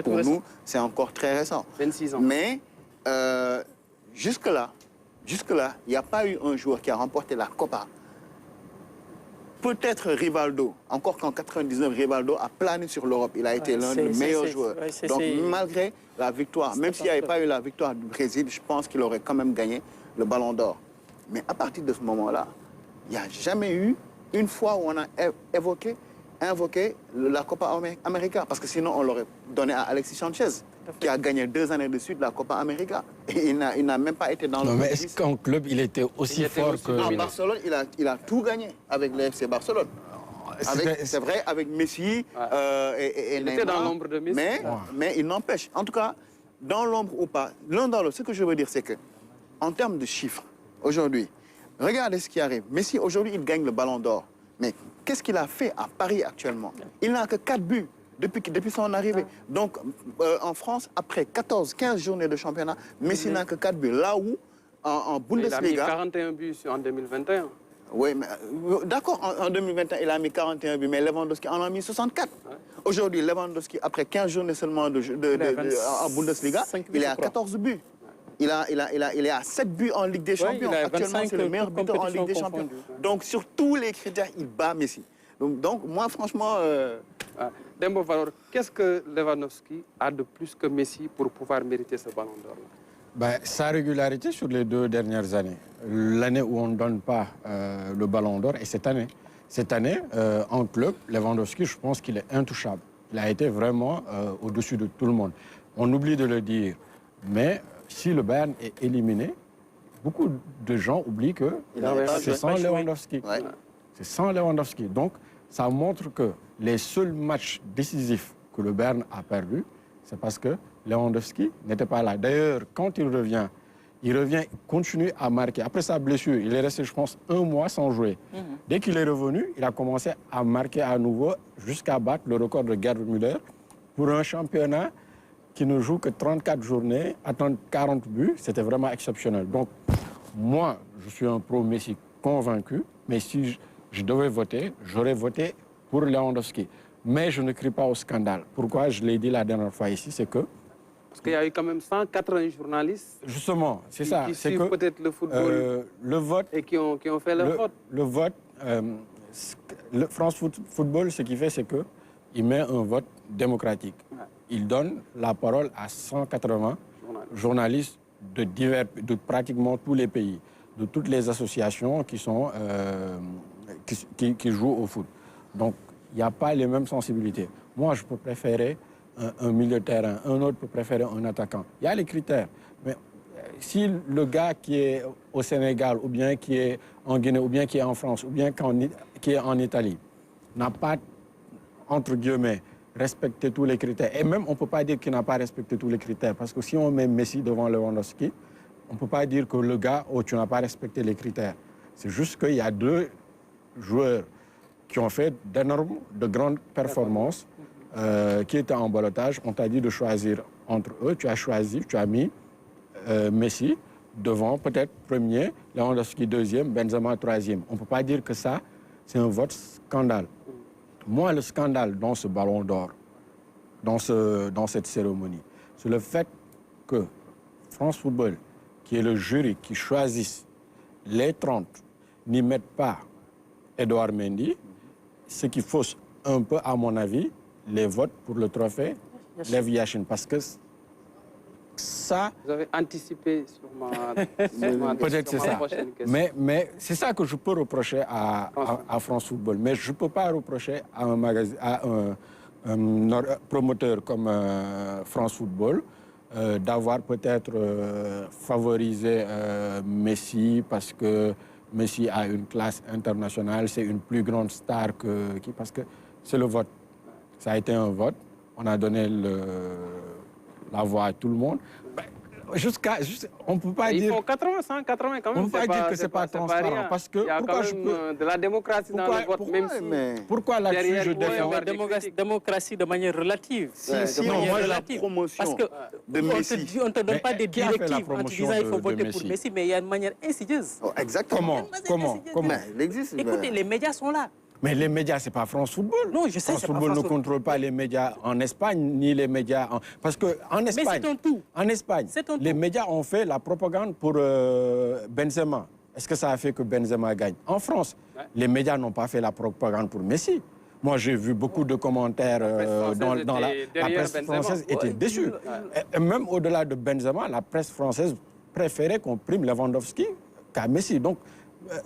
pour nous, c'est encore très récent. 26 ans. Mais jusque-là, il n'y a pas eu un joueur qui a remporté la Copa. Peut-être Rivaldo, encore qu'en 99, Rivaldo a plané sur l'Europe. Il a été l'un des meilleurs joueurs. Donc, malgré la victoire, même s'il n'y avait pas eu la victoire du Brésil, je pense qu'il aurait quand même gagné le Ballon d'Or. Mais à partir de ce moment-là, il n'y a jamais eu une fois où on a invoqué la Copa América. Parce que sinon, on l'aurait donné à Alexis Sanchez, qui a gagné 2 années de suite la Copa América. Et il n'a même pas été dans le... Non, mais est-ce qu'en club, il était aussi fort que... À Barcelone, il a tout gagné avec le FC Barcelone. C'est vrai, avec Messi et il Neymar. était dans l'ombre de Messi. Mais il n'empêche. En tout cas, dans l'ombre ou pas, l'un dans l'autre, ce que je veux dire, c'est que, en termes de chiffres, aujourd'hui, regardez ce qui arrive. Messi, aujourd'hui, il gagne le Ballon d'Or. Mais qu'est-ce qu'il a fait à Paris actuellement? Il n'a que 4 buts depuis son arrivée. Donc, en France, après 14-15 journées de championnat, Messi n'a que 4 buts. Là où, en Bundesliga... Il a mis 41 buts en 2021. Oui, mais d'accord, en 2021, il a mis 41 buts, mais Lewandowski en a mis 64. Ouais. Aujourd'hui, Lewandowski, après 15 journées seulement en Bundesliga, il est à 14 buts. Il est à 7 buts en Ligue des Champions. Ouais, actuellement, c'est le meilleur buteur en Ligue des Champions. Donc, sur tous les critères, il bat Messi. Donc moi, franchement... Dembo Valor, qu'est-ce que Lewandowski a de plus que Messi pour pouvoir mériter ce ballon d'or? Sa régularité sur les 2 dernières années. L'année où on ne donne pas le ballon d'or et cette année. Cette année, en club, Lewandowski, je pense qu'il est intouchable. Il a été vraiment au-dessus de tout le monde. On oublie de le dire. Mais si le Bayern est éliminé, beaucoup de gens oublient que c'est sans Lewandowski. Ouais. C'est sans Lewandowski. Donc, ça montre que les seuls matchs décisifs que le Bayern a perdus, c'est parce que Lewandowski n'était pas là. D'ailleurs, quand il revient, il continue à marquer. Après sa blessure, il est resté, je pense, 1 mois sans jouer. Dès qu'il est revenu, il a commencé à marquer à nouveau jusqu'à battre le record de Gerd Müller pour un championnat qui ne joue que 34 journées, attendre 40 buts. C'était vraiment exceptionnel. Donc, moi, je suis un pro-Messi convaincu, mais si je devais voter, j'aurais voté pour Lewandowski. Mais je ne crie pas au scandale. Pourquoi? Je l'ai dit la dernière fois ici, c'est que... Parce qu'il y a eu quand même 180 journalistes... Justement, c'est ça. Qui suivent peut-être le football le vote, et qui ont fait leur vote. Le vote, le France Football, ce qu'il fait, c'est qu'il met un vote démocratique. Ouais. Il donne la parole à 180 journalistes de pratiquement tous les pays, de toutes les associations qui jouent au foot. Donc, il n'y a pas les mêmes sensibilités. Moi, je peux préférer un milieu de terrain, un autre peut préférer un attaquant. Il y a les critères. Mais si le gars qui est au Sénégal, ou bien qui est en Guinée, ou bien qui est en France, ou bien qui est en Italie, n'a pas, entre guillemets, respecté tous les critères, et même on ne peut pas dire qu'il n'a pas respecté tous les critères, parce que si on met Messi devant Lewandowski, on ne peut pas dire que le gars, oh, tu n'as pas respecté les critères. C'est juste qu'il y a 2 joueurs qui ont fait de grandes performances, qui étaient en ballottage. On t'a dit de choisir entre eux. Tu as mis Messi devant, peut-être premier, Lewandowski deuxième, Benzema troisième. On ne peut pas dire que ça, c'est un vote scandale. Moi, le scandale dans ce ballon d'or, dans cette cérémonie, c'est le fait que France Football, qui est le jury qui choisisse les 30, n'y mettent pas Edouard Mendy, ce qui fausse un peu, à mon avis, les votes pour le trophée Lev Yashin. Parce que ça... Vous avez anticipé sur ma peut-être c'est ça. Mais c'est ça que je peux reprocher à France Football. Mais je ne peux pas reprocher à un promoteur comme France Football d'avoir peut-être favorisé Messi parce que Messi a une classe internationale, c'est une plus grande star parce que c'est le vote. Ça a été un vote, on a donné la voix à tout le monde. On ne peut pas dire... Ils font 80, 180 quand même. On ne peut pas dire que ce n'est pas transparent. Parce que, il y a quand même de la démocratie dans le vote, même si... Pourquoi là-dessus je défends... Démocratie de manière relative. Non, moi, la promotion de Messi. On ne te donne pas des directives en te disant qu'il faut voter pour Messi, mais il y a une manière insidieuse. Exactement. Comment Il existe. Écoutez, les médias sont là. Mais les médias, ce n'est pas France Football. Non, je sais, France Football ne contrôle pas les médias en Espagne, ni les médias... Parce qu'en Espagne, mais c'est un tout. En Espagne, les médias ont fait la propagande pour Benzema. Est-ce que ça a fait que Benzema gagne? En France, les médias n'ont pas fait la propagande pour Messi. Moi, j'ai vu beaucoup de commentaires dans la presse française était déçue. Et même au-delà de Benzema, la presse française préférait qu'on prime Lewandowski qu'à Messi. Donc,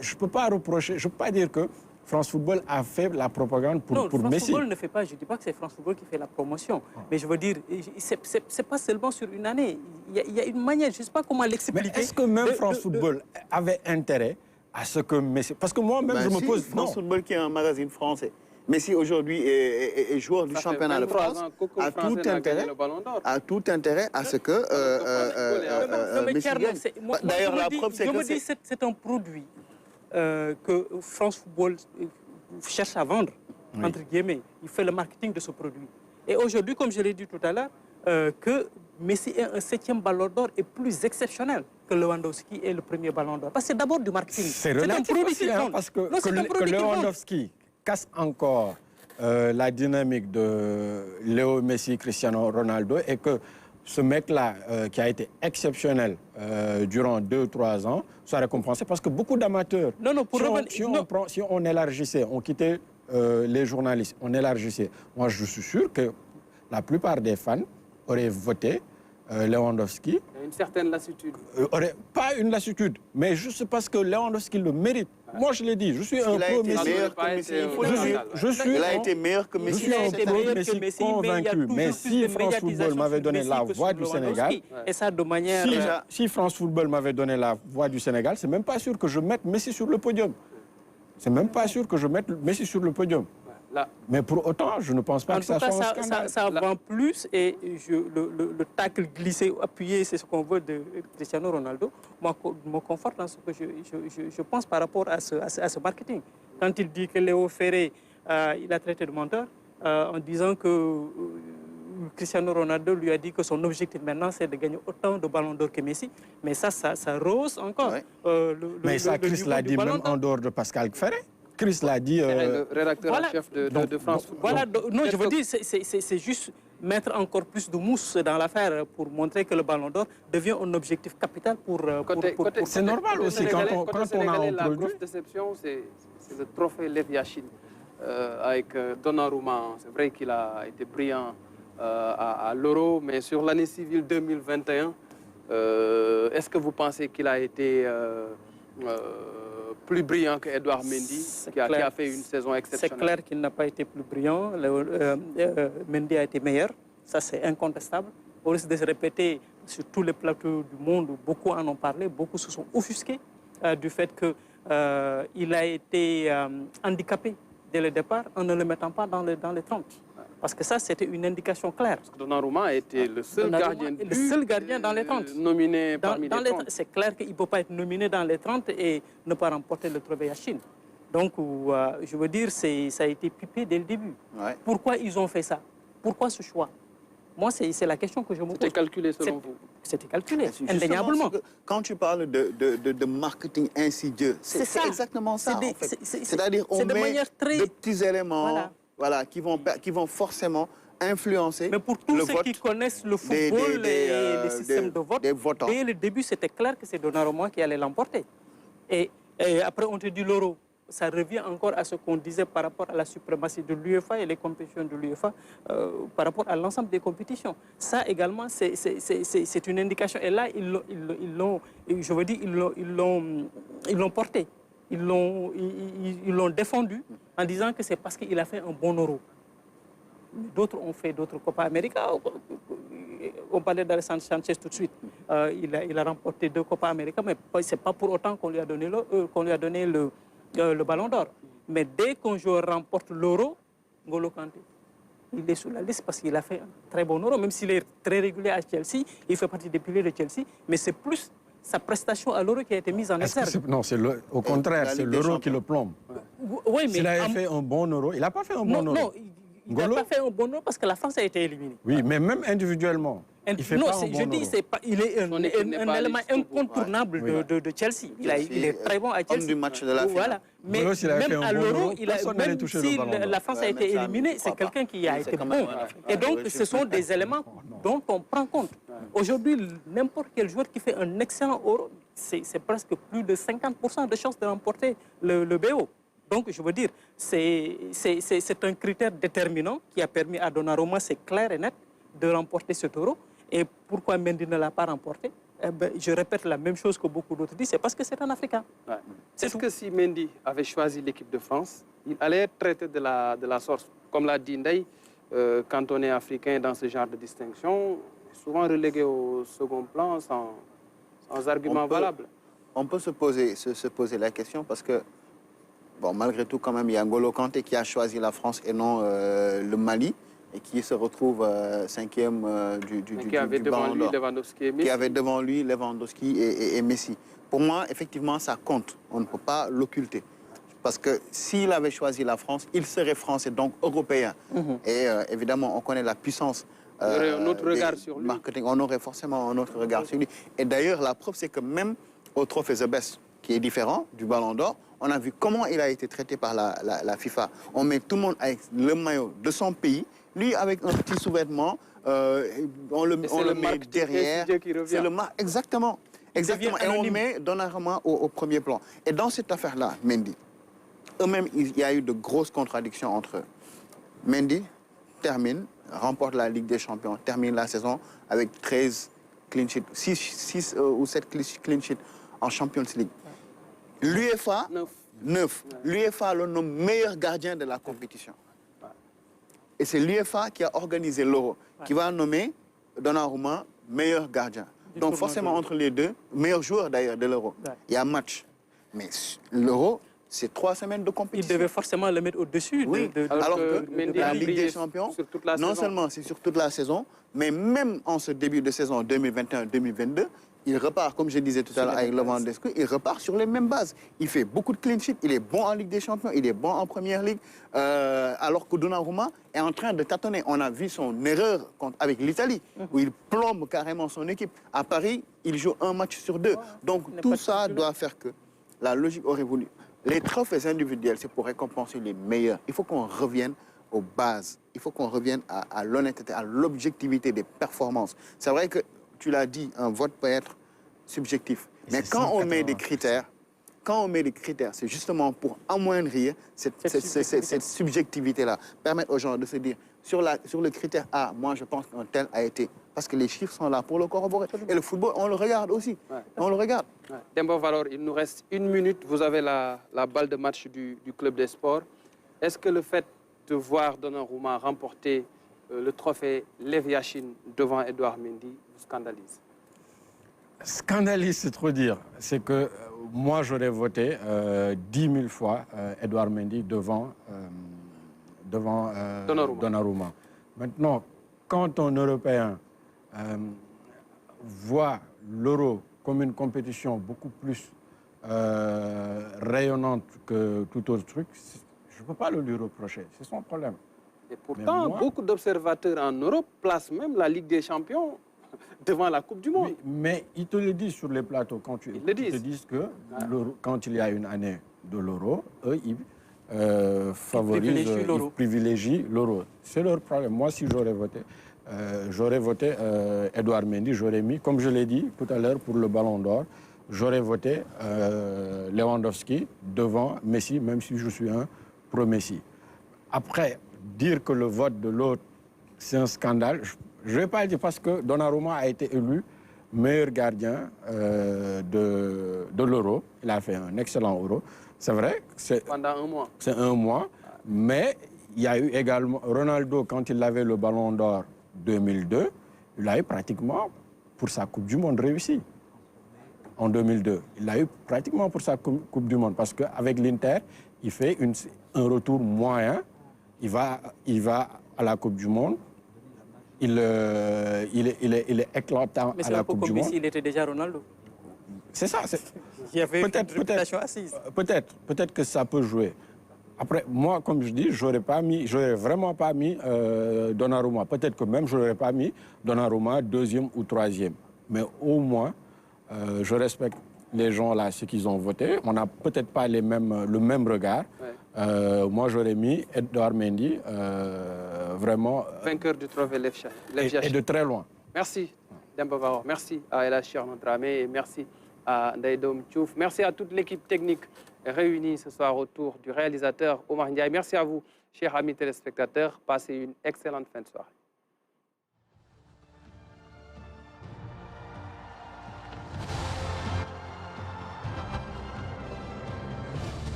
je ne peux pas reprocher, je ne peux pas dire que France Football a fait la propagande pour Messi. France Football ne fait pas, je ne dis pas que c'est France Football qui fait la promotion, mais je veux dire, ce n'est pas seulement sur une année. Il y a une manière, je ne sais pas comment l'expliquer. Mais est-ce que même France Football avait intérêt à ce que Messi... Parce que moi-même, je me pose... France Football qui est un magazine français. Messi aujourd'hui est joueur du championnat de France, a tout intérêt à ce que Messi gagne. D'ailleurs, la preuve, c'est que... Je me dis c'est un produit que France Football cherche à vendre, entre guillemets. Il fait le marketing de ce produit. Et aujourd'hui, comme je l'ai dit tout à l'heure, que Messi ait un 7e ballon d'or est plus exceptionnel. que Lewandowski est le premier ballon d'or. Parce que c'est d'abord du marketing. C'est relatif aussi, hein, parce que, que Lewandowski casse encore la dynamique de Léo Messi, Cristiano Ronaldo, et que ce mec-là, qui a été exceptionnel durant 2-3 ans, soit récompensé, parce que beaucoup d'amateurs, si on élargissait, on quittait les journalistes, on élargissait, moi je suis sûr que la plupart des fans auraient voté Lewandowski. Il y a une certaine lassitude. Pas une lassitude, mais juste parce que Lewandowski le mérite. Moi, je l'ai dit, je suis un pro Messi. Il a été meilleur que Messi. Je suis un pro Messi convaincu. Mais si France Football m'avait donné la voix du Sénégal, et ça de manière... si France Football m'avait donné la voix du Sénégal, c'est même pas sûr que je mette Messi sur le podium. C'est même pas sûr que je mette Messi sur le podium. Là. Mais pour autant, je ne pense pas que ça soit un scandale. Ça vend plus et le tacle glissé, appuyé, c'est ce qu'on veut de Cristiano Ronaldo, me conforte dans ce que je pense par rapport à ce marketing. Quand il dit que Léo Ferré, il a traité de menteur, en disant que Cristiano Ronaldo lui a dit que son objectif maintenant, c'est de gagner autant de ballons d'or que Messi. Mais ça rose encore. Ouais. Mais ça, Chris l'a dit même en dehors de Pascal Ferré. Chris l'a dit... le rédacteur en chef de France Football. Voilà, non, je veux dire, c'est juste mettre encore plus de mousse dans l'affaire pour montrer que le ballon d'or devient un objectif capital pour c'est normal aussi quand on a un la produit. grosse déception, c'est le trophée Lev Yashin avec Donnarumma. C'est vrai qu'il a été brillant à l'Euro, mais sur l'année civile 2021, est-ce que vous pensez qu'il a été... plus brillant que Edouard Mendy, qui a fait une saison exceptionnelle? C'est clair qu'il n'a pas été plus brillant. Mendy a été meilleur, ça c'est incontestable. Au risque de se répéter sur tous les plateaux du monde, beaucoup en ont parlé, beaucoup se sont offusqués du fait qu'il a été handicapé dès le départ en ne le mettant pas dans les 30. Parce que ça, c'était une indication claire. Parce que Donnarumma a été le seul gardien dans les 30. Nominé parmi les 30. C'est clair qu'il ne peut pas être nominé dans les 30 et ne pas remporter le trophée Yashin. Donc, je veux dire, ça a été pipé dès le début. Ouais. Pourquoi ils ont fait ça? Pourquoi ce choix? Moi, c'est la question que je me pose. C'était calculé selon vous? C'était calculé, indéniablement. Quand tu parles de marketing insidieux, c'est exactement ça, en fait. C'est-à-dire on met de petits éléments... Voilà, qui vont forcément influencer. Mais pour tous ceux qui connaissent le football et les systèmes de vote, dès le début, c'était clair que c'est Donnarumma qui allait l'emporter. Et après, on te dit l'Euro. Ça revient encore à ce qu'on disait par rapport à la suprématie de l'UEFA et les compétitions de l'UEFA par rapport à l'ensemble des compétitions. Ça également, c'est une indication. Et là, ils l'ont porté. Ils l'ont défendu en disant que c'est parce qu'il a fait un bon Euro. D'autres ont fait d'autres Copa América. On parlait d'Alexandre Sanchez tout de suite. Il a remporté 2 Copa América, mais ce n'est pas pour autant qu'on lui a donné le ballon d'or. Mais dès qu'un joueur remporte l'Euro, N'Golo Kanté, il est sur la liste parce qu'il a fait un très bon Euro, même s'il est très régulier à Chelsea, il fait partie des piliers de Chelsea, mais c'est plus sa prestation à l'Euro qui a été mise en exergue. Non, au contraire, c'est l'Euro qui le plombe. Oui, mais s'il avait fait un bon Euro, il n'a pas fait un bon Euro. Non, il n'a pas fait un bon Euro parce que la France a été éliminée. Oui, mais même individuellement. Il fait pas un bon je dis, il est un élément incontournable de Chelsea. Il est très bon à Chelsea. Homme du match de la finale. Mais même à l'Euro, même si la France a été éliminée, c'est quelqu'un qui a été bon. Et donc, ce sont des éléments dont on prend compte. Aujourd'hui, n'importe quel joueur qui fait un excellent Euro, c'est presque plus de 50% de chances de remporter le BO. Donc, je veux dire, c'est un critère déterminant qui a permis à Donnarumma, c'est clair et net, de remporter cet Euro. Et pourquoi Mendy ne l'a pas remporté? Je répète la même chose que beaucoup d'autres disent, c'est parce que c'est un Africain. Ouais. Est-ce que si Mendy avait choisi l'équipe de France, il allait être traité de la sorte? Comme l'a dit Ndeye, quand on est africain dans ce genre de distinction, souvent relégué au second plan sans argument valable. On peut se poser la question parce que, bon, malgré tout, quand même, il y a N'Golo Kanté qui a choisi la France et non le Mali, et qui se retrouve 5e qui avait devant lui Lewandowski et Messi. Qui avait devant lui Lewandowski et Messi. Pour moi, effectivement, ça compte. On ne peut pas l'occulter. Parce que s'il avait choisi la France, il serait français, donc européen. Et évidemment, on connaît la puissance Il y aurait un autre regard sur lui. Marketing, on aurait forcément un autre regard sur lui. Et d'ailleurs, la preuve, c'est que même au Trophée The Best, qui est différent du Ballon d'Or, on a vu comment il a été traité par la FIFA. On met tout le monde avec le maillot de son pays, lui avec un petit sous-vêtement, on le met derrière. C'est le marque, exactement. Exactement. Et on met Donnarumma au premier plan. Et dans cette affaire-là, Mendy, eux-mêmes, il y a eu de grosses contradictions entre eux. Mendy termine, remporte la Ligue des Champions, termine la saison avec 13 clean sheets, 6 ou 7 clean sheets en Champions League. L'UEFA, 9. L'UEFA le nomme meilleur gardien de la compétition. Et c'est l'UEFA qui a organisé l'Euro, qui va nommer Donnarumma meilleur gardien. Donc forcément, entre les deux, meilleur joueur d'ailleurs de l'Euro, il y a match. Mais l'Euro, c'est 3 semaines de compétition. Il devait forcément le mettre au-dessus alors que la Ligue des Champions, non seulement c'est sur toute la saison, mais même en ce début de saison 2021-2022, il repart, comme je disais tout à l'heure avec Lewandowski, il repart sur les mêmes bases. Il fait beaucoup de clean sheets, il est bon en Ligue des Champions, il est bon en Première Ligue, alors que Donnarumma est en train de tâtonner. On a vu son erreur avec l'Italie, où il plombe carrément son équipe. À Paris, il joue un match sur 2. Donc tout ça doit faire que la logique aurait voulu. Les trophées individuels, c'est pour récompenser les meilleurs. Il faut qu'on revienne aux bases. Il faut qu'on revienne à l'honnêteté, à l'objectivité des performances. C'est vrai que, tu l'as dit, un vote peut être subjectif. Mais quand on met des critères, c'est justement pour amoindrir cette subjectivité-là. Permettre aux gens de se dire, sur le critère A, moi je pense qu'un tel a été... Parce que les chiffres sont là pour le corroborer. Et le football, on le regarde aussi. On le regarde. Demba Valor, il nous reste 1 minute. Vous avez la balle de match du Club des Sports. Est-ce que le fait de voir Donnarumma remporter le trophée Lev Yachine devant Edouard Mendy vous scandalise? Scandalise, c'est trop dire. C'est que moi, j'aurais voté 10 000 fois Edouard Mendy devant Donnarumma. Maintenant, quand un Européen voit l'Euro comme une compétition beaucoup plus rayonnante que tout autre truc, je ne peux pas le lui reprocher. C'est son problème. Et pourtant, beaucoup d'observateurs en Europe placent même la Ligue des Champions devant la Coupe du Monde. Oui, mais ils te le disent sur les plateaux. Ils te disent que quand il y a une année de l'Euro, eux, ils favorisent, ils privilégient l'Euro. C'est leur problème. Moi, si j'aurais voté Edouard Mendy, j'aurais mis, comme je l'ai dit tout à l'heure pour le Ballon d'Or, j'aurais voté Lewandowski devant Messi, même si je suis un pro-Messi. Après, dire que le vote de l'autre, c'est un scandale, je ne vais pas le dire parce que Donnarumma a été élu meilleur gardien de l'Euro. Il a fait un excellent Euro. C'est vrai. Pendant 1 mois. C'est 1 mois. Mais il y a eu également Ronaldo, quand il avait le Ballon d'Or 2002, il l'a eu pratiquement pour sa Coupe du Monde réussie. En 2002. Il l'a eu pratiquement pour sa Coupe du Monde. Parce qu'avec l'Inter, il fait un retour moyen. Il va à la Coupe du Monde. Il est éclatant à la Coupe du Monde. Mais c'est un peu comme s'il était déjà Ronaldo. C'est ça. Il y avait une réputation assise. Peut-être que ça peut jouer. Après, moi, comme je dis, j'aurais vraiment pas mis Donnarumma. Peut-être que même je n'aurais pas mis Donnarumma 2e ou 3e. Mais au moins, je respecte les gens là, ceux qu'ils ont voté. On n'a peut-être pas le même regard. Ouais. Moi, j'aurais mis Edouard Mendy, vraiment... vainqueur du trophée Lev Yachine. Et de très loin. Merci, Demba Valor. Merci à El Hadji Arnaud Dramé et merci à Ndaïdom Diouf. Merci à toute l'équipe technique réunie ce soir autour du réalisateur Omar Ndiaye. Merci à vous, chers amis téléspectateurs. Passez une excellente fin de soirée.